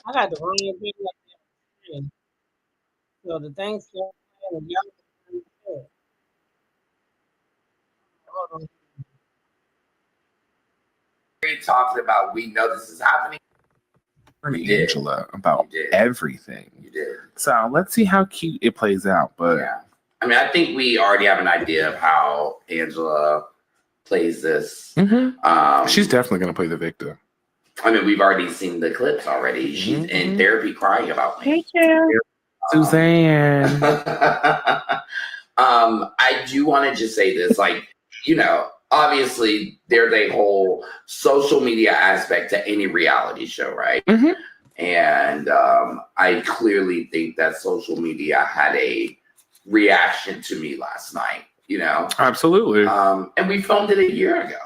I got the wrong thing. So the thing's still playing. Talking about we know this is happening. Angela about everything. You did. So let's see how cute it plays out. But yeah, I mean, I think we already have an idea of how Angela plays this. She's definitely going to play the victim. I mean, we've already seen the clips already. She's in therapy crying about me. Suzanne. I do want to just say this, obviously there's a whole social media aspect to any reality show, right? And I clearly think that social media had a reaction to me last night, Absolutely. And we filmed it a year ago.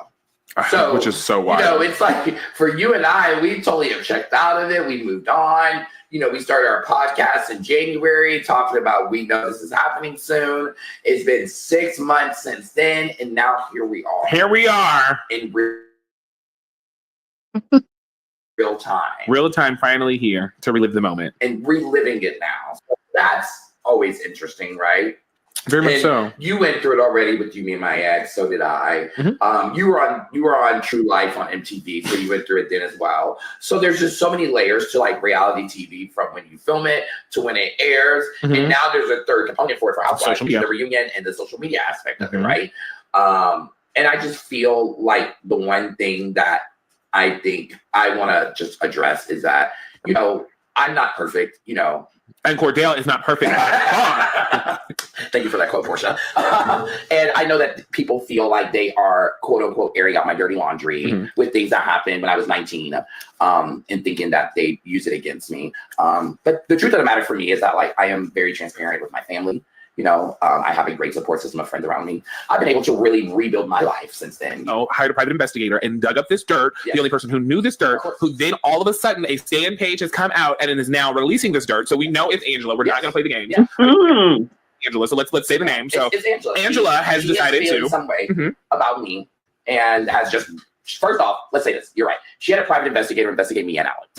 So, which is so wild. It's like for you and I, we totally have checked out of it. We moved on. We started our podcast in January talking about we know this is happening soon. It's been 6 months since then. And now here we are. Here we are. In real time. Real time finally here to relive the moment. And reliving it now. So that's always interesting, right? Very much And so. you went through it already with You, Me, and My Ex. So did I. You were on True Life on MTV, so you went through it then as well. So there's just so many layers to like reality TV, from when you film it to when it airs, and now there's a third component for it for Housewives, which is the reunion and the social media aspect of it, right? And I just feel like the one thing that I think I want to just address is that, you know, I'm not perfect, you know. And Cordell is not perfect. Thank you for that quote, Porsha. And I know that people feel like they are, quote unquote, airing out my dirty laundry with things that happened when I was 19, and thinking that they use it against me. But the truth of the matter for me is that, like, I am very transparent with my family. You know, I have a great support system of friends around me. I've been able to really rebuild my life since then. Hired a private investigator and dug up this dirt. The only person who knew this dirt, who then all of a sudden a stand page has come out and it is now releasing this dirt. So we know it's Angela. We're not going to play the game. Angela. So let's say the name. So it's Angela. Angela has decided to some way about me, and has just, first off, let's say this. You're right. She had a private investigator investigate me and Alex.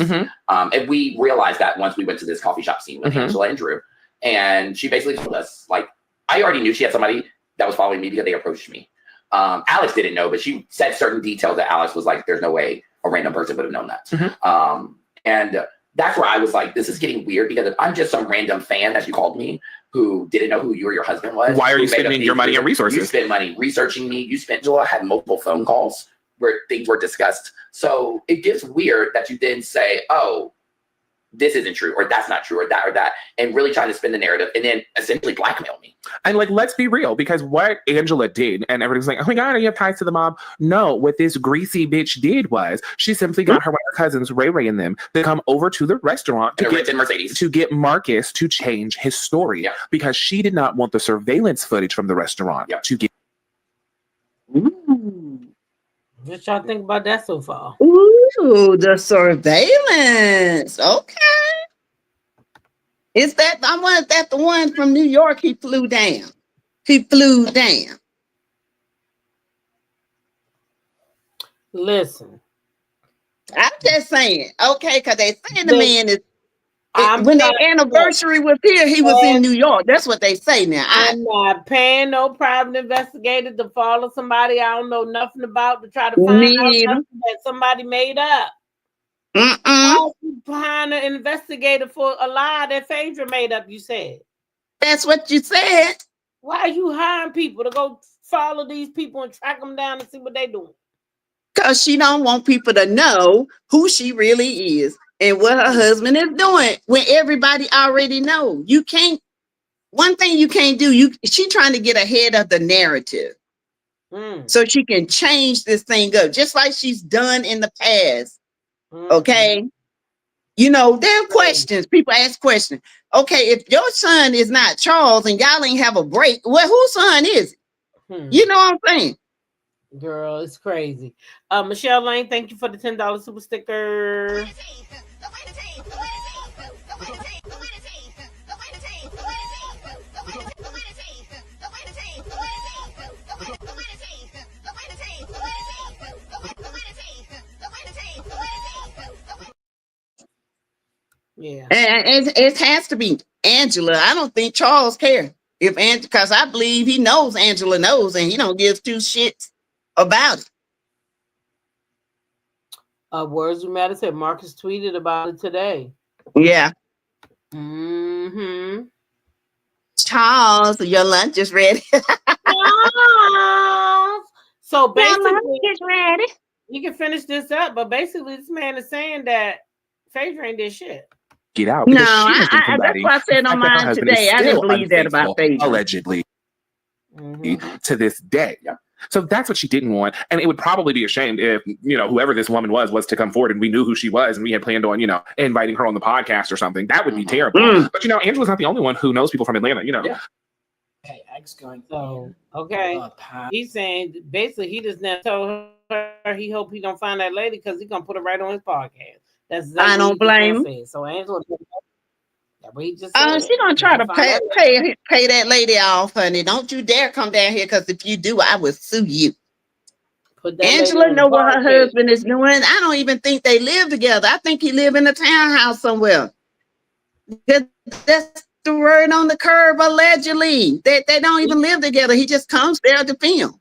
And we realized that once we went to this coffee shop scene with Angela and Drew. And she basically told us, like, I already knew she had somebody that was following me because they approached me. Alex didn't know, but she said certain details that Alex was like, there's no way a random person would have known that. And that's where I was like, this is getting weird, because if I'm just some random fan, as you called me, who didn't know who you or your husband was. Why are you spending your money and resources? You spent money researching me. Angela had multiple phone calls where things were discussed. So it gets weird that you then say, oh, this isn't true, or that's not true, or that, and really trying to spin the narrative and then essentially blackmail me. And like, let's be real, because what Angela did, and everybody's like, oh my God, you have ties to the mob. No, what this greasy bitch did was she simply got her cousins, Ray Ray and them, to come over to the restaurant to get Marcus to change his story, because she did not want the surveillance footage from the restaurant to get. What y'all think about that so far? Ooh, the surveillance. Okay. Is that the one from New York he flew down? Listen. I'm just saying. Okay, because they saying the man is when their anniversary was here, he was in New York. That's what they say now. I'm not paying no private investigator to follow somebody I don't know nothing about to try to find out something that somebody made up. Why are you behind an investigator for a lie that Phaedra made up, you said? That's what you said. Why are you hiring people to go follow these people and track them down and see what they're doing? Because she don't want people to know who she really is and what her husband is doing when everybody already know. You can't, one thing you can't do, she trying to get ahead of the narrative so she can change this thing up, just like she's done in the past. Okay. You know, there are questions. People ask questions. Okay, if your son is not Charles and y'all ain't have a break, well, whose son is it? You know what I'm saying? Girl, it's crazy. Michelle Lane, thank you for the $10 super sticker. Yeah, and it has to be Angela. I don't think Charles cares because I believe he knows Angela knows, and he don't give two shits about it. Words we matter said Marcus tweeted about it today. Yeah. Charles, your lunch is ready. So basically, it's ready. You can finish this up, but basically, this man is saying that Phaedra ain't did shit. Get out. No, that's what I said on mine today. I didn't believe that about Phaedra. Allegedly. To this day. So that's what she didn't want. And it would probably be a shame if, whoever this woman was to come forward and we knew who she was and we had planned on, inviting her on the podcast or something. That would be terrible. But, Angela's not the only one who knows people from Atlanta, Yeah. Okay, X going. So, okay. He's saying basically he just now told her he hope he don't find that lady because he's going to put her right on his podcast. That's exactly I don't blame him. So Angela, he just she gonna try to pay that lady off, honey. Don't you dare come down here, because if you do, I will sue you. Angela know what her husband is doing. I don't even think they live together. I think he live in a townhouse somewhere. That's the word on the curb, allegedly. They don't even live together. He just comes there to film.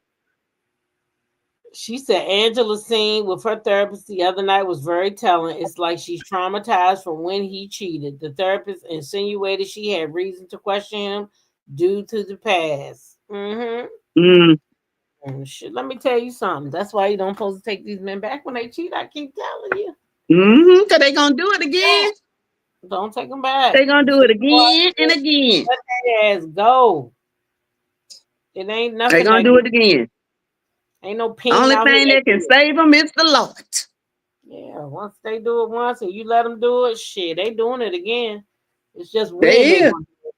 She said Angela's scene with her therapist the other night was very telling. It's like she's traumatized from when he cheated. The therapist insinuated she had reason to question him due to the past. Shit, let me tell you something. That's why you don't supposed to take these men back when they cheat. I keep telling you. Because they going to do it again. Don't take them back. They going to do it again and again. Let their ass go. It ain't nothing. They going to do it again. Ain't no pain. Only thing that can save them is the Lord. Yeah, once they do it once and you let them do it, shit, they doing it again. It's just when they gonna do it.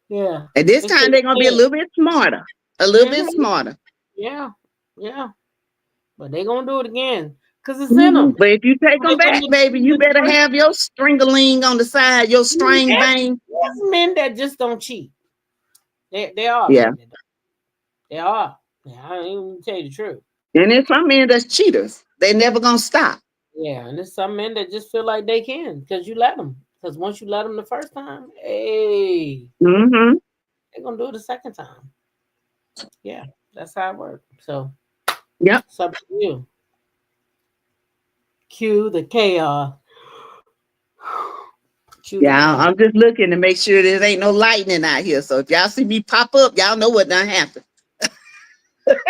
Yeah. And this time they're going to be a little bit smarter. A little bit smarter. Yeah. But they going to do it again. Because it's in them. But if you take them back, baby, you better have your stringaling on the side, your string bang. There's men that just don't cheat. They are. Yeah. They are. Yeah, I don't even tell you the truth. And there's some men that's cheaters. They never gonna stop. Yeah, and there's some men that just feel like they can because you let them. Because once you let them the first time, hey, they're gonna do it the second time. Yeah, that's how it works. So, yep, it's up to you. Cue the chaos. I'm just looking to make sure there ain't no lightning out here. So if y'all see me pop up, y'all know what done happened.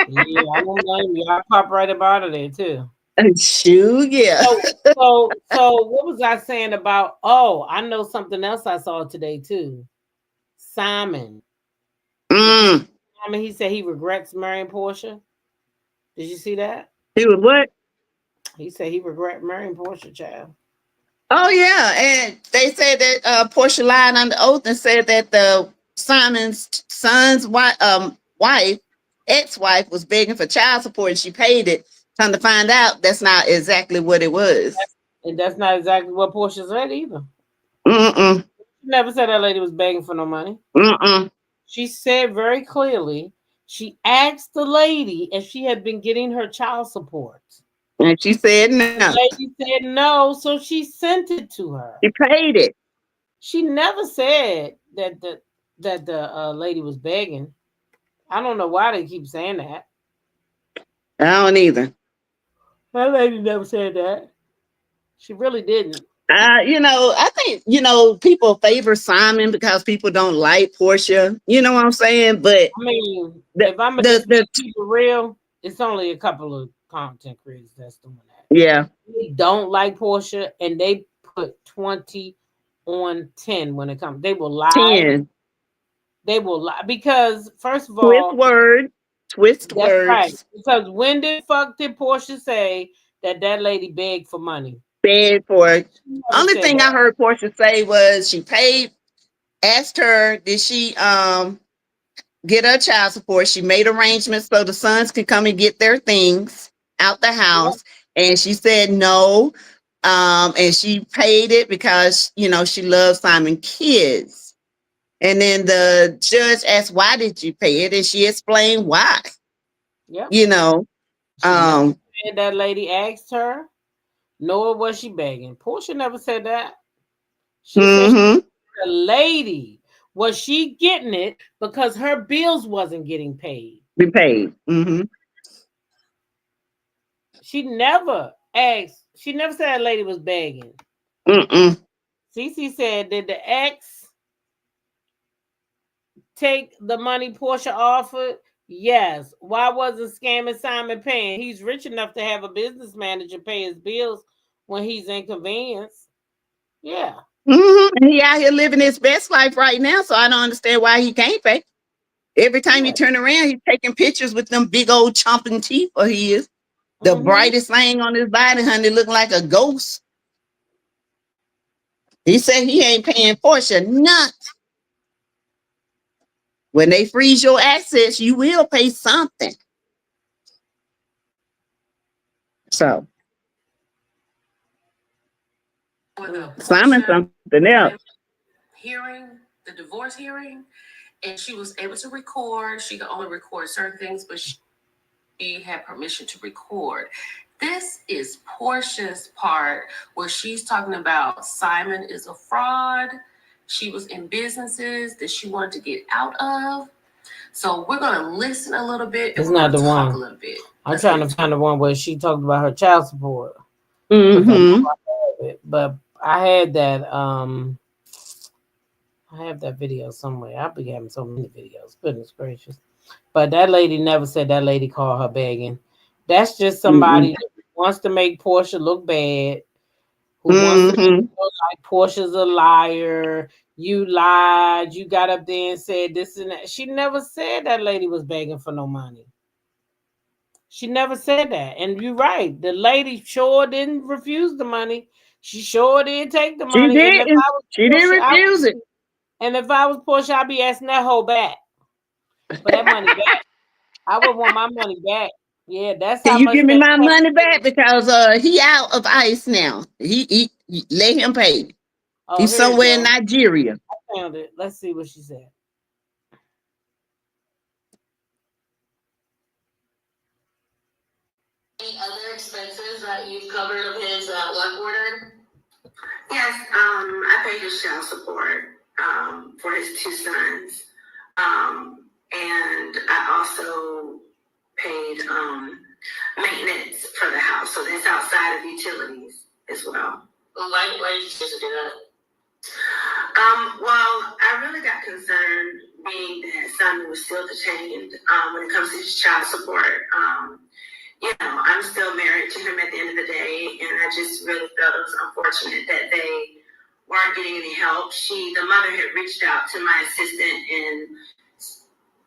Yeah, I don't blame you. I pop right up out of there too. Shoot, yeah. So what was I saying about? Oh, I know something else I saw today too. Simon. I mean, he said he regrets marrying Porsha. Did you see that? He was what? He said he regret marrying Porsha, child. Oh yeah, and they said that Porsha lied on the oath and said that the Simon's son's wife, ex-wife, was begging for child support and she paid it. Come to find out, that's not exactly what it was. And that's not exactly what Porsha said either. She never said that lady was begging for no money. She said very clearly she asked the lady if she had been getting her child support. And she said no. The lady said no, so she sent it to her. She paid it. She never said that the lady was begging. I don't know why they keep saying that. I don't either. That lady never said that. She really didn't. I think, people favor Simon because people don't like Porsha. You know what I'm saying? But I mean, if I'm going to keep it real, it's only a couple of content creators that's doing that. Yeah. They don't like Porsha and they put 20 on 10 when it comes. They will lie. 10. They will lie because first of all, twist words. Right. Because when the fuck did Porsha say that lady begged for money? Begged for it. Only thing I heard Porsha say was she paid, asked her, did she get her child support? She made arrangements so the sons could come and get their things out the house. Yep. And she said no. And she paid it because, she loves Simon kids. And then the judge asked, why did you pay it? And she explained why. Yep. That lady asked her, nor was she begging. Porsha never said that. She said the lady, was she getting it because her bills wasn't getting paid? Be paid. She never asked. She never said that lady was begging. Cece said, did the ex take the money Porsha offered? Yes. Why wasn't scamming Simon paying? He's rich enough to have a business manager pay his bills when he's inconvenienced. Yeah. And he out here living his best life right now, so I don't understand why he can't pay. Every time you turn around, he's taking pictures with them big old chomping teeth, or he is. The brightest thing on his body, honey, looking like a ghost. He said he ain't paying Porsha nothing. When they freeze your assets, you will pay something. So, Simon, something else. The divorce hearing, and she was able to record. She could only record certain things, but she had permission to record. This is Porsha's part where she's talking about Simon is a fraud. She was in businesses that she wanted to get out of. So we're going to listen a little bit. It's not the talk one. A little bit. I'm trying to find the one where she talked about her child support. Mm-hmm. But I had that. I have that video somewhere. I'll be having so many videos. Goodness gracious! But that lady never said that lady called her begging. That's just somebody that wants to make Porsha look bad. Who wants to look like Portia's a liar? You lied. You got up there and said this and that. She never said that lady was begging for no money. She never said that. And you're right. The lady sure didn't refuse the money. She sure did take the money. She did. She didn't refuse it. And if I was Porsha, I'd be asking that hoe back for that money back. I would want my money back. Yeah, that's how Can you much give me my money back? Because he out of ICE now. He let him pay. He's somewhere in Nigeria. I found it. Let's see what she said. Any other expenses that you've covered of his work order? Yes, I paid his child support for his 2 sons. And I also paid maintenance for the house. So that's outside of utilities as well. Why did you choose to do that? Well, I really got concerned being that Simon was still detained when it comes to his child support. I'm still married to him at the end of the day, and I just really felt it was unfortunate that they weren't getting any help. The mother had reached out to my assistant and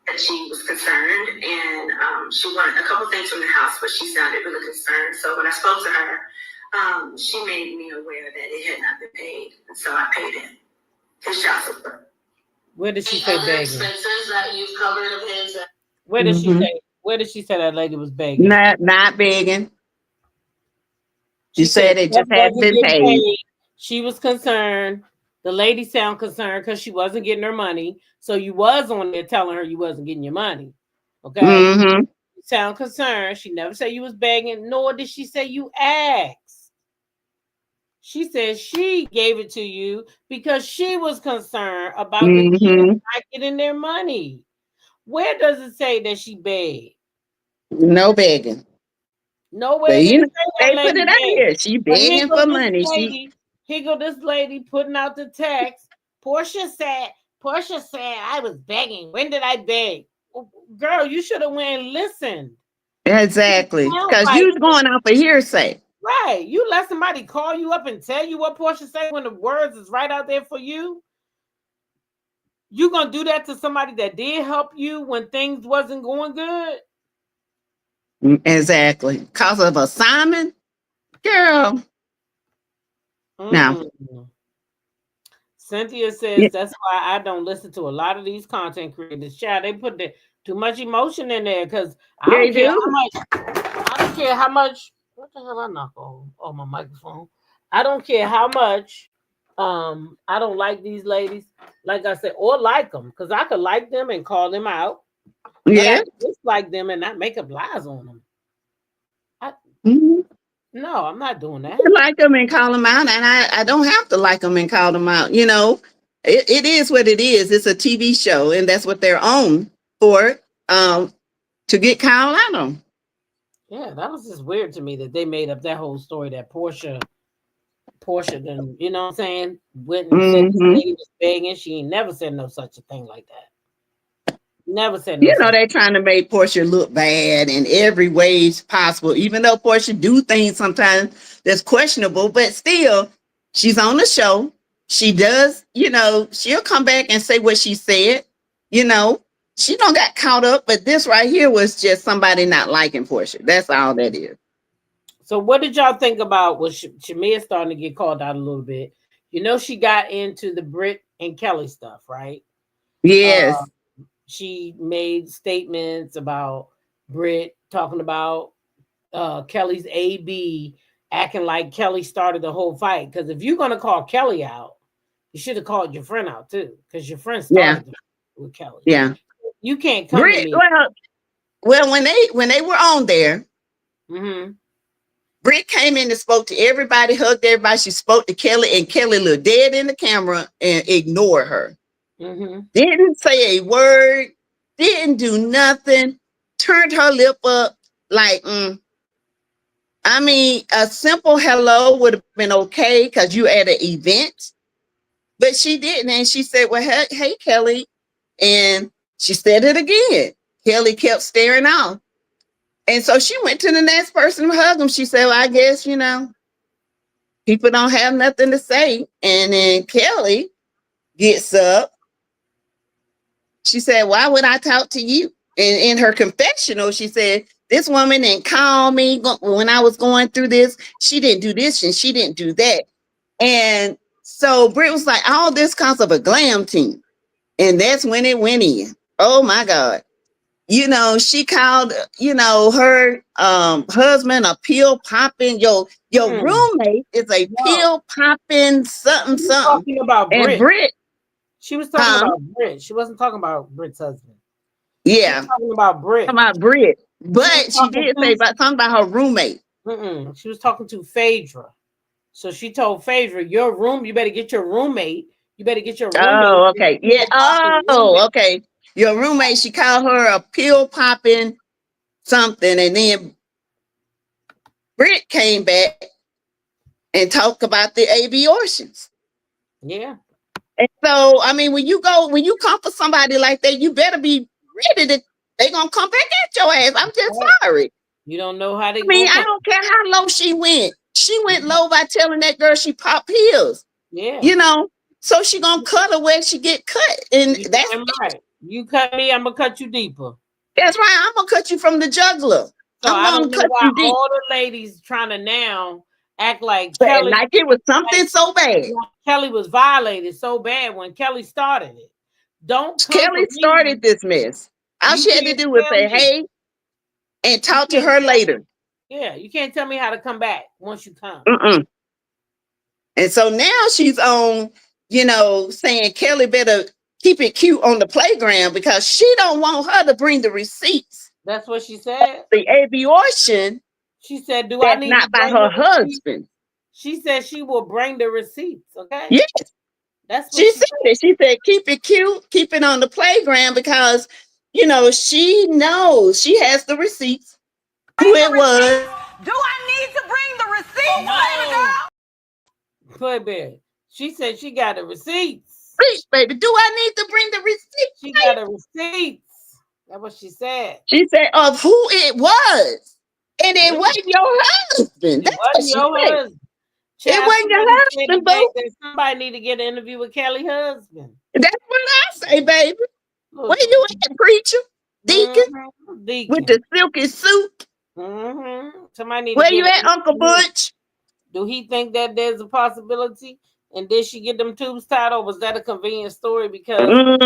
that she was concerned, and she wanted a couple things from the house, but she sounded really concerned. So when I spoke to her, she made me aware that it had not been paid, and so I paid him his child support. Where did she say begging? Expenses that you've covered of his. Where did she say? Where did she say that lady was begging? Not begging. She said it just hadn't been paid. She was concerned. The lady sounded concerned because she wasn't getting her money. So you was on there telling her you wasn't getting your money. Okay. You sound concerned. She never said you was begging, nor did she say you asked. She said she gave it to you because she was concerned about the kids not getting their money. Where does it say that she begged? No begging. Nowhere. They put it out here. She begging for money. Here go this lady putting out the text. Porsha said I was begging. When did I beg? Girl, you should have went and listened. Exactly. Because you going off a hearsay. Right. You let somebody call you up and tell you what Porsha said when the words is right out there for you. You gonna do that to somebody that did help you when things wasn't going good? Exactly. Because of a Simon? Girl. No. Cynthia says that's why I don't listen to a lot of these content creators. Child, they put too much emotion in there because I don't care how much. What the hell I knock on my microphone? I don't care how much. I don't like these ladies, like I said, or like them, because I could like them and call them out. Yeah, dislike them and not make up lies on them. No, I'm not doing that. I like them and call them out, and I don't have to like them and call them out. You know, it is what it is. It's a TV show, and that's what they're on for. To get called out on. Yeah, that was just weird to me that they made up that whole story that Porsha then, you know what I'm saying, went and said this lady was begging. She ain't never said no such a thing like that. Never said no. You know, they're trying to make Porsha look bad in every way possible, even though Porsha do things sometimes that's questionable, but still, she's on the show. She does, you know, she'll come back and say what she said, you know. She don't got caught up, but this right here was just somebody not liking Porsha. That's all that is. So what did y'all think about was Shamia starting to get called out a little bit? You know, she got into the Britt and Kelly stuff, right? Yes. She made statements about Britt talking about Kelly's AB acting like Kelly started the whole fight. Because if you're going to call Kelly out, you should have called your friend out too. Because your friend started with Kelly. Yeah. You can't come to me. Well, when they were on there, Britt came in and spoke to everybody, hugged everybody. She spoke to Kelly, and Kelly looked dead in the camera and ignored her. Mm-hmm. Didn't say a word, didn't do nothing, turned her lip up like, I mean, a simple hello would have been okay because you at an event, but she didn't. And she said, well, hey, Kelly. And she said it again. Kelly kept staring off. And so she went to the next person to hug him. She said, well, I guess, you know, people don't have nothing to say. And then Kelly gets up. She said, why would I talk to you? And in her confessional, she said, this woman didn't call me when I was going through this. She didn't do this and she didn't do that. And so Britt was like, all this comes of a glam team. And that's when it went in. Oh my God. You know, she called, you know, her husband a pill popping. Your roommate is a pill popping something. Talking about Britt. And Britt. She was talking about Britt. She wasn't talking about Britt's husband. Yeah. She was talking about Britt. About Britt. But she did say something about her roommate. She was talking to Phaedra. So she told Phaedra, you better get your roommate. You better get your roommate. Oh, okay. Yeah. Oh, okay. Your roommate, she called her a pill popping something. And then Britt came back and talked about the abortions. Yeah. And so, I mean, when you come for somebody like that, you better be ready to, they're going to come back at your ass. I'm just sorry. You don't know how they I don't care how low she went. She went low by telling that girl she popped pills. Yeah. You know, so she going to cut her where she get cut. And that's right. You cut me, I'm going to cut you deeper. That's right. I'm going to cut you from the jugular. So I don't know why all the ladies trying to now act like Kelly, like it was something so bad. Kelly was violated so bad when Kelly started it. Kelly started this mess. All she had to do was say, hey, and talk to her later. Yeah, you can't tell me how to come back once you come. And so now she's on, you know, saying Kelly better keep it cute on the playground because she don't want her to bring the receipts. That's what she said. The abortion. She said, "Do that's I need not to by her husband?" She said she will bring the receipts. Okay. Yes. That's what she said. It. She said, "Keep it cute, keep it on the playground because, you know, she knows she has the receipts. Who it was? Do I need to bring the receipts, baby girl? Playback. She said she got the receipts. Receipts, baby. Do I need to bring the receipts? She got the receipts. That's what she said. She said of who it was. And it wasn't your husband. That's what she said. Husband. It wasn't your husband, boo. Somebody need to get an interview with Kelly's husband. That's what I say, baby. Where you at, preacher? Deacon? Deacon. With the silky suit? Somebody need Where you at, Uncle Butch? Do he think that there's a possibility? And did she get them tubes tied, or was that a convenient story? Because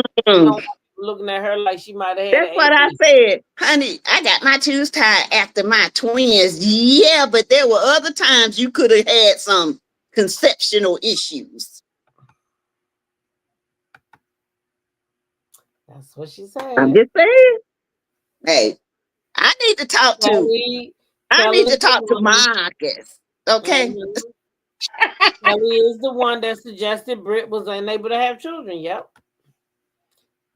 looking at her like she might have had. That's what I said, honey. I got my tubes tied after my twins. Yeah, but there were other times you could have had some conceptional issues. That's what she said. I'm just saying. Hey, I need to talk to. I need to talk to Marcus. Okay. Kelly is the one that suggested Britt was unable to have children. Yep.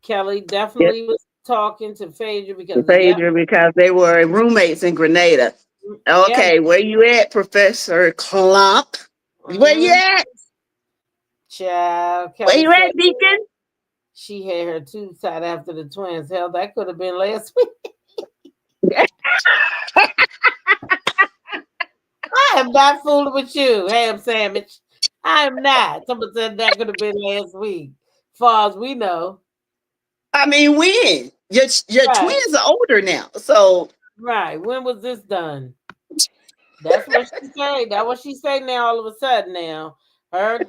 Kelly definitely was talking to Phaedra because they were roommates in Grenada. Okay, where you at, Professor Klump? Where you at? Child, where you at, Deacon? She had her tubes tied after the twins. Hell, that could have been last week. I am not fooling with you, ham sandwich. I am not. Somebody said that could have been last week. As far as we know. I mean, when? Your twins are older now. So right. When was this done? That's what she said. That's what she said now all of a sudden now. Her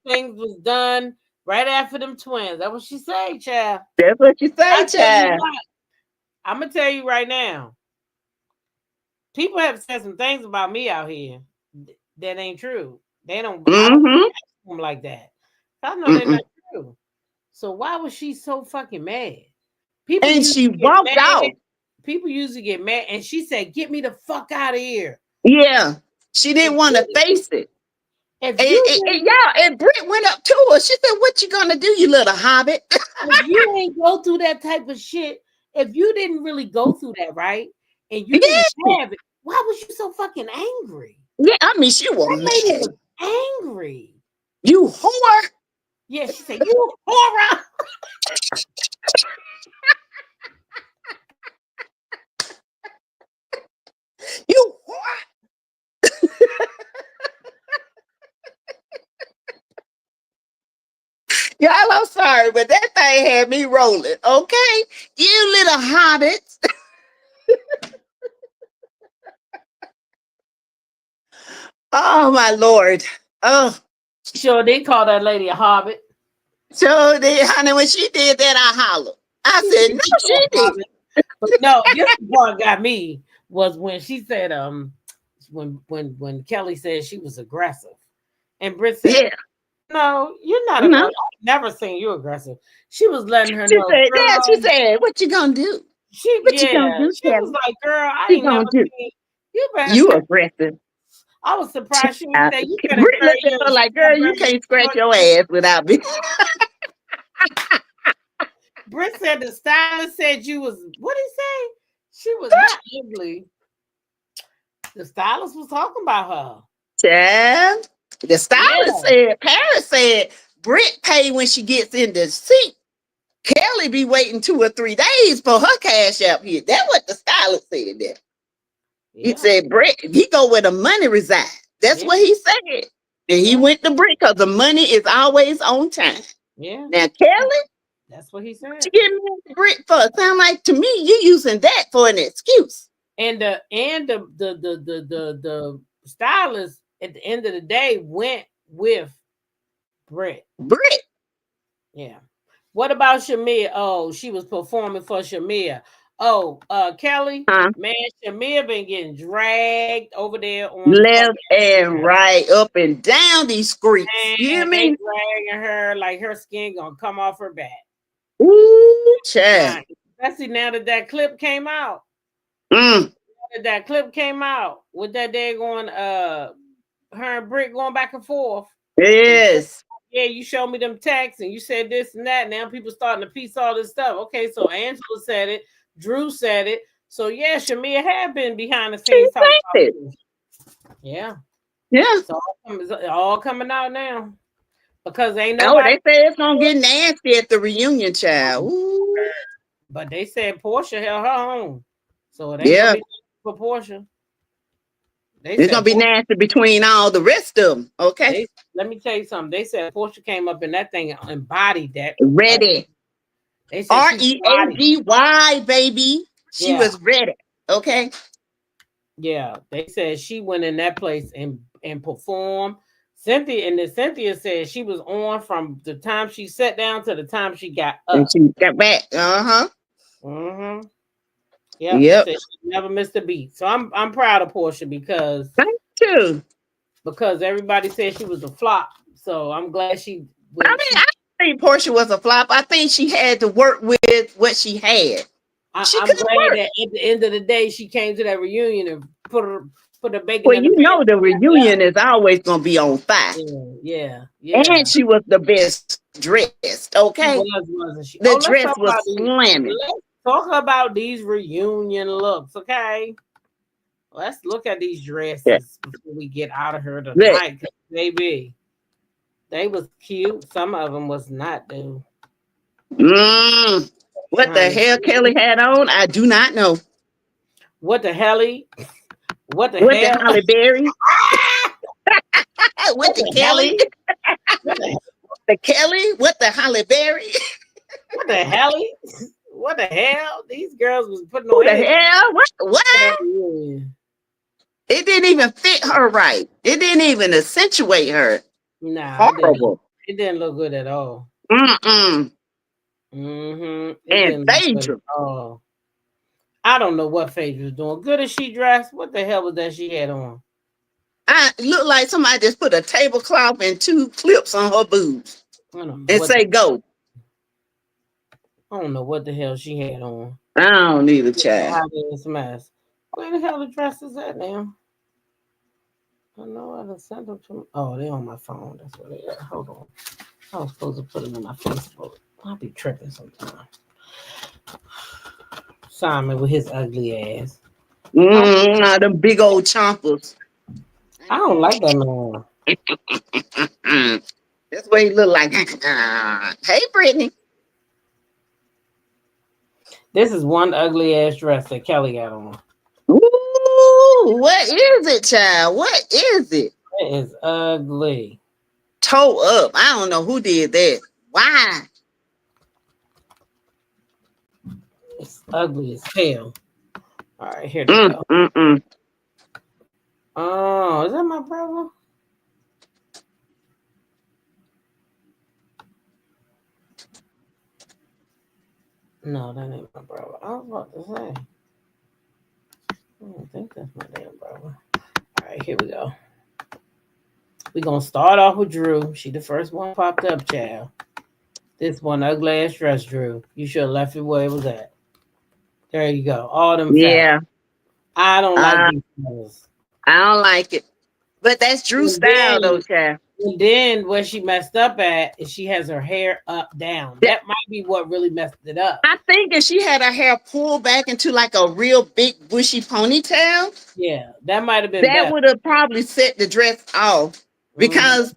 things was done right after them twins. That's what she said, child. That's what she said, child. I'm gonna tell you right now. People have said some things about me out here that ain't true. They don't like that. I know they're not true. So why was she so fucking mad? People and she walked out. People usually get mad, and she said, "Get me the fuck out of here." Yeah, She didn't want to face it. If And Britt went up to her. She said, "What you gonna do, you little hobbit?" If you ain't go through that type of shit, if you didn't really go through that, right, and you didn't have it, why was you so fucking angry? Yeah, I mean, she was That lady mad. was angry. You whore. Yeah, she said, "You whore." You whore. Y'all, I'm sorry, but that thing had me rolling. Okay, you little hobbits. Oh my Lord. Oh, Sure, they call that lady a hobbit. so they, honey, when she did that, I hollered. I said, "No, she did." But no, this part got me was when she said, when Kelly said she was aggressive, and Britt said, "Yeah, no, you're not no." aggressive. I've never seen you aggressive. She was letting her She know. said, Girl, "Yeah." She said, "What you gonna do? What you gonna do, she was Kelly? like, girl, I What you ain't never gonna do? seen you better. You aggressive." I was surprised she didn't say you better Britt carry looked at your her like, "Girl, you can't scratch your ass without me." Britt said the stylist said you was what did he say? She was not ugly. The stylist was talking about her. Child, the stylist said, Paris said, Britt pay when she gets in the seat. Kelly be waiting 2 or 3 days for her cash out here. That's what the stylist said there. He said, Britt, he go where the money resides. That's what he said. And he went to Britt because the money is always on time. Yeah. Now, Kelly, that's what he said. What you getting mad at Britt for? Sound like to me you using that for an excuse. And the stylist at the end of the day went with Britt. Yeah. What about Shamia? Oh, she was performing for Shamia. Oh, Kelly, man, Shamia been getting dragged over there on left and right, up and down these streets. You hear they me? dragging her like her skin gonna come off her back. Ooh, child. Especially now that clip came out. That clip came out with that day going, her and Britt going back and forth. Yes. Yeah, you showed me them texts and you said this and that. Now people starting to piece all this stuff. Okay, so Angela said it, Drew said it. So yeah, Shamia had been behind the scenes talking about it. Yeah. Yeah. So it's all coming out now. Because ain't Oh, nobody. they say it's gonna get nasty at the reunion, child. Ooh. But they said Porsha held her home. So it ain't gonna be for Porsha. It's gonna be nasty between all the rest of them. Okay. Let me tell you something. They said Porsha came up in that thing and embodied that. Ready. They said READY, baby. She was ready. Okay. Yeah, they said she went in that place and performed. Cynthia said she was on from the time she sat down to the time she got up. And she got back. Mm-hmm. Yep. She never missed a beat. So I'm proud of Porsha because thank you. Because everybody said she was a flop. So I'm glad she I think Porsha was a flop. I think she had to work with what she had. I'm glad that at the end of the day she came to that reunion and put a bacon. Well, you know the reunion is always gonna be on fire. Yeah. And she was the best dressed. Okay, wasn't she? The dress was slamming. Let's talk about these reunion looks. Okay, let's look at these dresses before we get out of here tonight. Cause baby, they was cute. Some of them was not, dude. What the hell Kelly had on? I do not know. What the hell? What the Halle Berry? What the Kelly? The Kelly? What the Halle Berry? What the hell? What the hell? These girls was putting on. What the energy. hell? What? It didn't even fit her right. It didn't even accentuate her. Nah, horrible. It didn't look good at all. And Phaedra. Oh, I don't know what Phaedra was doing. Good as she dressed. What the hell was that she had on? It looked like somebody just put a tablecloth and 2 clips on her boobs and say go. I don't know what the hell she had on. I don't need a child. Where the hell the dress is at now? I know I done sent them to. Oh, they on my phone. That's what they are. Hold on. I was supposed to put them in my Facebook. I'll be tripping sometimes. Simon with his ugly ass. Them big old chompers. I don't like that man. That's what he look like. Hey, Brittany. This is one ugly ass dress that Kelly got on. Ooh, what is it, child? What is it? It is ugly. Toe up. I don't know who did that. Why? It's ugly as hell. All right, here we go. Oh, is that my brother? No, that ain't my brother. I was about to say. I don't think that's my damn brother. All right, here we go. We're going to start off with Drew. She the first one popped up, child. This one ugly ass dress, Drew. You should have left it where it was at. There you go. All them Yeah. facts. I don't like these colors. I don't like it. But that's Drew's style, though, child. And then where she messed up at is she has her hair up down. That might be what really messed it up. I think if she had her hair pulled back into like a real big bushy ponytail, yeah, that might have been that would have probably set the dress off because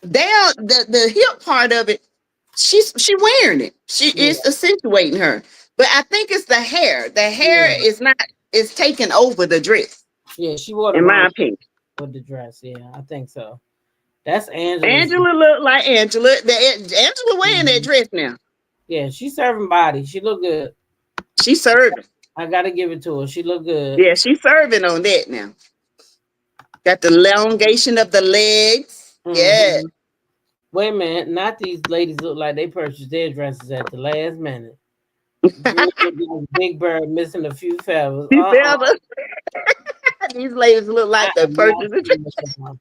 the hip part of it, she wearing it. She is accentuating her. But I think it's the hair. The hair is taking over the dress. Yeah, she wore in my opinion. With the dress, yeah, I think so. That's Angela. Angela look like Angela. Angela wearing that dress now. Yeah, she's serving body. She look good. She's serving. I gotta give it to her. She look good. Yeah, she's serving on that now. Got the elongation of the legs. Yeah. Wait a minute. Not these ladies look like they purchased their dresses at the last minute. Big Bird missing a few feathers. Feathers. These ladies look like they purchased a dress.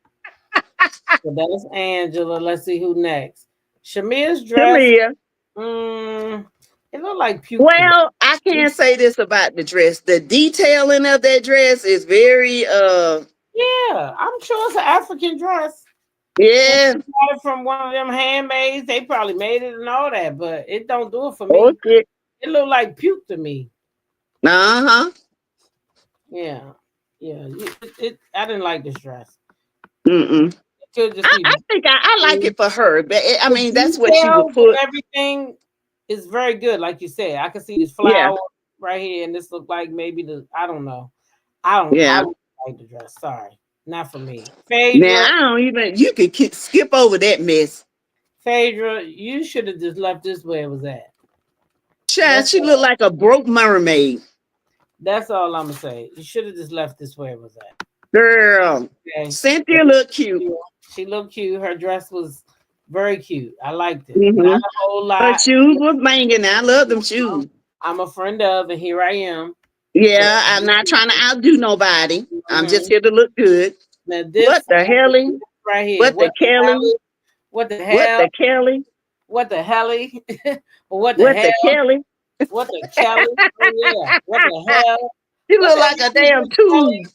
So that's Angela. Let's see who next. Shamir's dress. It looked like puke. Well, I can't say this about the dress. The detailing of that dress is very yeah, I'm sure it's an African dress. Yeah. Got it from one of them handmaids. They probably made it and all that, but it don't do it for me. Okay. It looked like puke to me. Uh-huh. Yeah. Yeah. I didn't like this dress. I think I like it for her, but I mean that's what she would put. Everything is very good, like you said. I can see this flower right here, and this look like maybe I don't know. I don't like the dress. Sorry, not for me. Phaedra, now I don't even. You could skip over that mess. Phaedra, you should have just left this where it was at. Child, she looked like a broke mermaid. That's all I'm gonna say. You should have just left this where it was at. Girl, Cynthia looked cute. She looked cute. Her dress was very cute. I liked it. Not a whole lot. Her shoes was banging. I love them shoes. I'm a friend of, and here I am. Yeah, I'm not trying to outdo nobody. I'm just here to look good. Now this what the hell? Right here. What the Kelly? What the hell? What the Kelly? What the helly? What the Kelly? What the Kelly? Oh, yeah. What the hell? You look like a damn tube.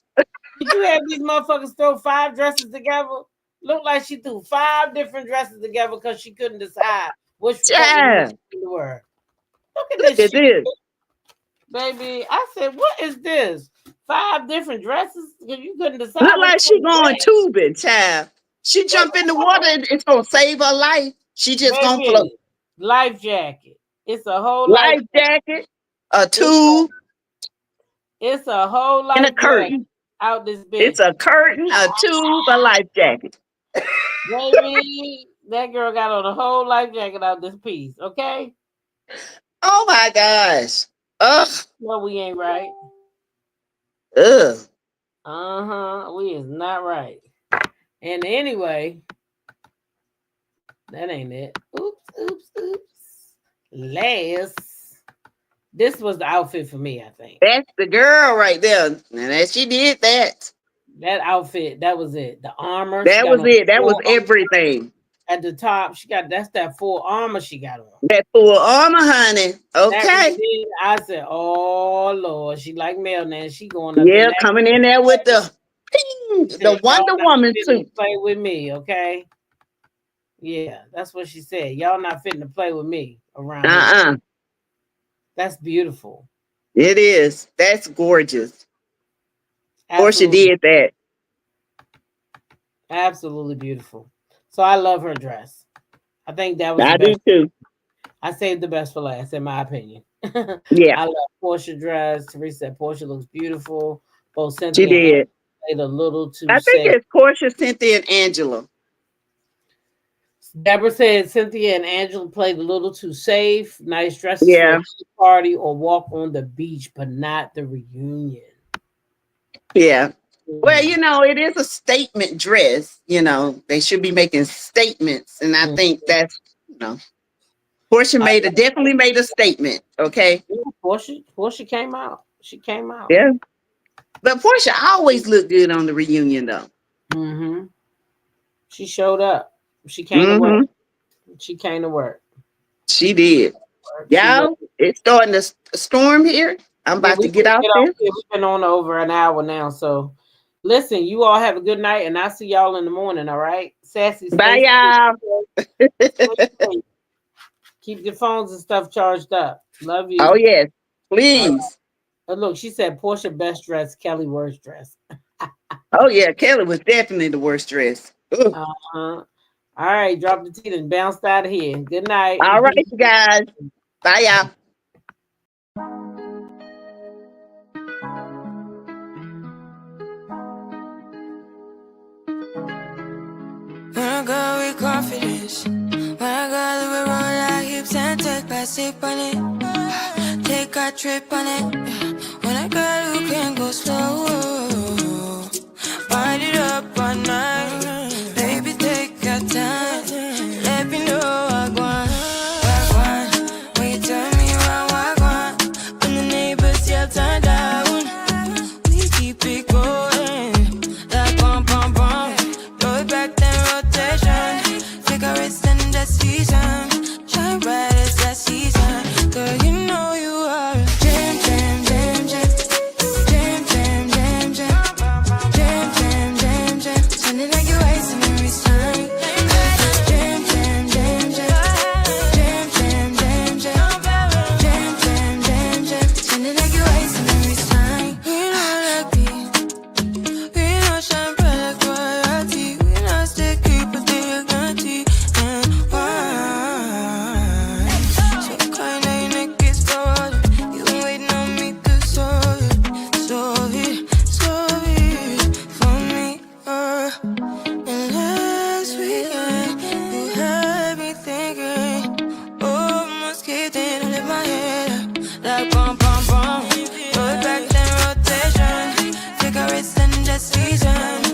Did you have these motherfuckers throw 5 dresses together? Looked like she threw 5 different dresses together because she couldn't decide which one to wear. Look at this shit. Baby, I said, what is this? 5 different dresses? You couldn't decide. Look like she going tubing, child. She jump in the water and it's gonna save her life. She just gonna float. Life jacket. It's a whole life jacket, a tube. It's a whole life and a curtain. Out this bitch. It's a curtain, a tube, a life jacket. Baby, that girl got on a whole life jacket out this piece, okay? Oh my gosh. Ugh. No, we ain't right. Ugh. We is not right. And anyway, that ain't it. Oops. Last. This was the outfit for me, I think. That's the girl right there. And she did that. That outfit, that was it. The armor. That was it. That was everything. At the top, that's that full armor she got on. That full armor, honey. Okay. I said, oh Lord, she like Mel now. She going up. Yeah, coming in there with the Ping! Said, The Wonder "Y'all not Woman fitting to suit. play with me, okay?" Yeah, that's what she said. Y'all not fitting to play with me around here. That's beautiful. It is. That's gorgeous. Porsha Absolutely, did that. absolutely beautiful. So I love her dress. I think that was the I do best. too. I saved the best for last, in my opinion. Yeah, I love Porsha dress. Teresa said Porsha looks beautiful. Both she Cynthia and did. Angela played a little too I think safe. it's Porsha, Cynthia, and Angela. Deborah said Cynthia and Angela played a little too safe. Nice dresses for Yeah, the party or walk on the beach, but not the reunion. yeah. Well, Mm. you know, it is a statement dress. You know, they should be making statements, and I Mm. think that's, you know, Porsha definitely made a statement. Okay, Yeah, Porsha came out. She came out. yeah. But Porsha always looked good on the reunion, though. Mm-hmm. She showed up. She came to work. Mm-hmm. She came to work. She did. She was. Y'all, it's starting to storm here. I'm Yeah, about we to get can out get off there. here. We've been on over an hour now. So listen, you all have a good night, and I'll see y'all in the morning. All right. Sassy, Bye, stay y'all. safe. Keep your phones and stuff charged up. Love you. Oh, yes. All right. Please. But look, she said Porsha best dress, Kelly worst dress. Oh, yeah. Kelly was definitely the worst dress. Ugh. Uh-huh. All right, drop the teeth and bounced out of here. Good night. All right, you guys. Bye, y'all. When I go with confidence, when I go the way roll like hips and take a sip on it, take a trip on it. When I go, you can go slow, wind it up all night. Baby, take your time, let me know I want. When you tell me what I want, when the neighbors yell turn down, we keep it going, like bum bum bum. Throw it back then rotation, cigarettes and the season, shine bright as that season. Girl, you know you are a jam, jam, jam, jam, jam, jam, jam, jam, jam, jam, jam, jam, sounding like you're wasting every time. Jam, jam, jam, jam, jam, jam, jam, jam, jam, jam, jam, jam, sounding like you're wasting every time. We know that beat, we know shine bright like royalty. We know stay creep but they guarantee and wine. So kinda your neck is falling. You been waiting on me to solve it for me. And last weekend you had me thinking, oh, almost kidding. I lift my head up like bum bum bum. Throw it back then rotation, cigarettes and the season.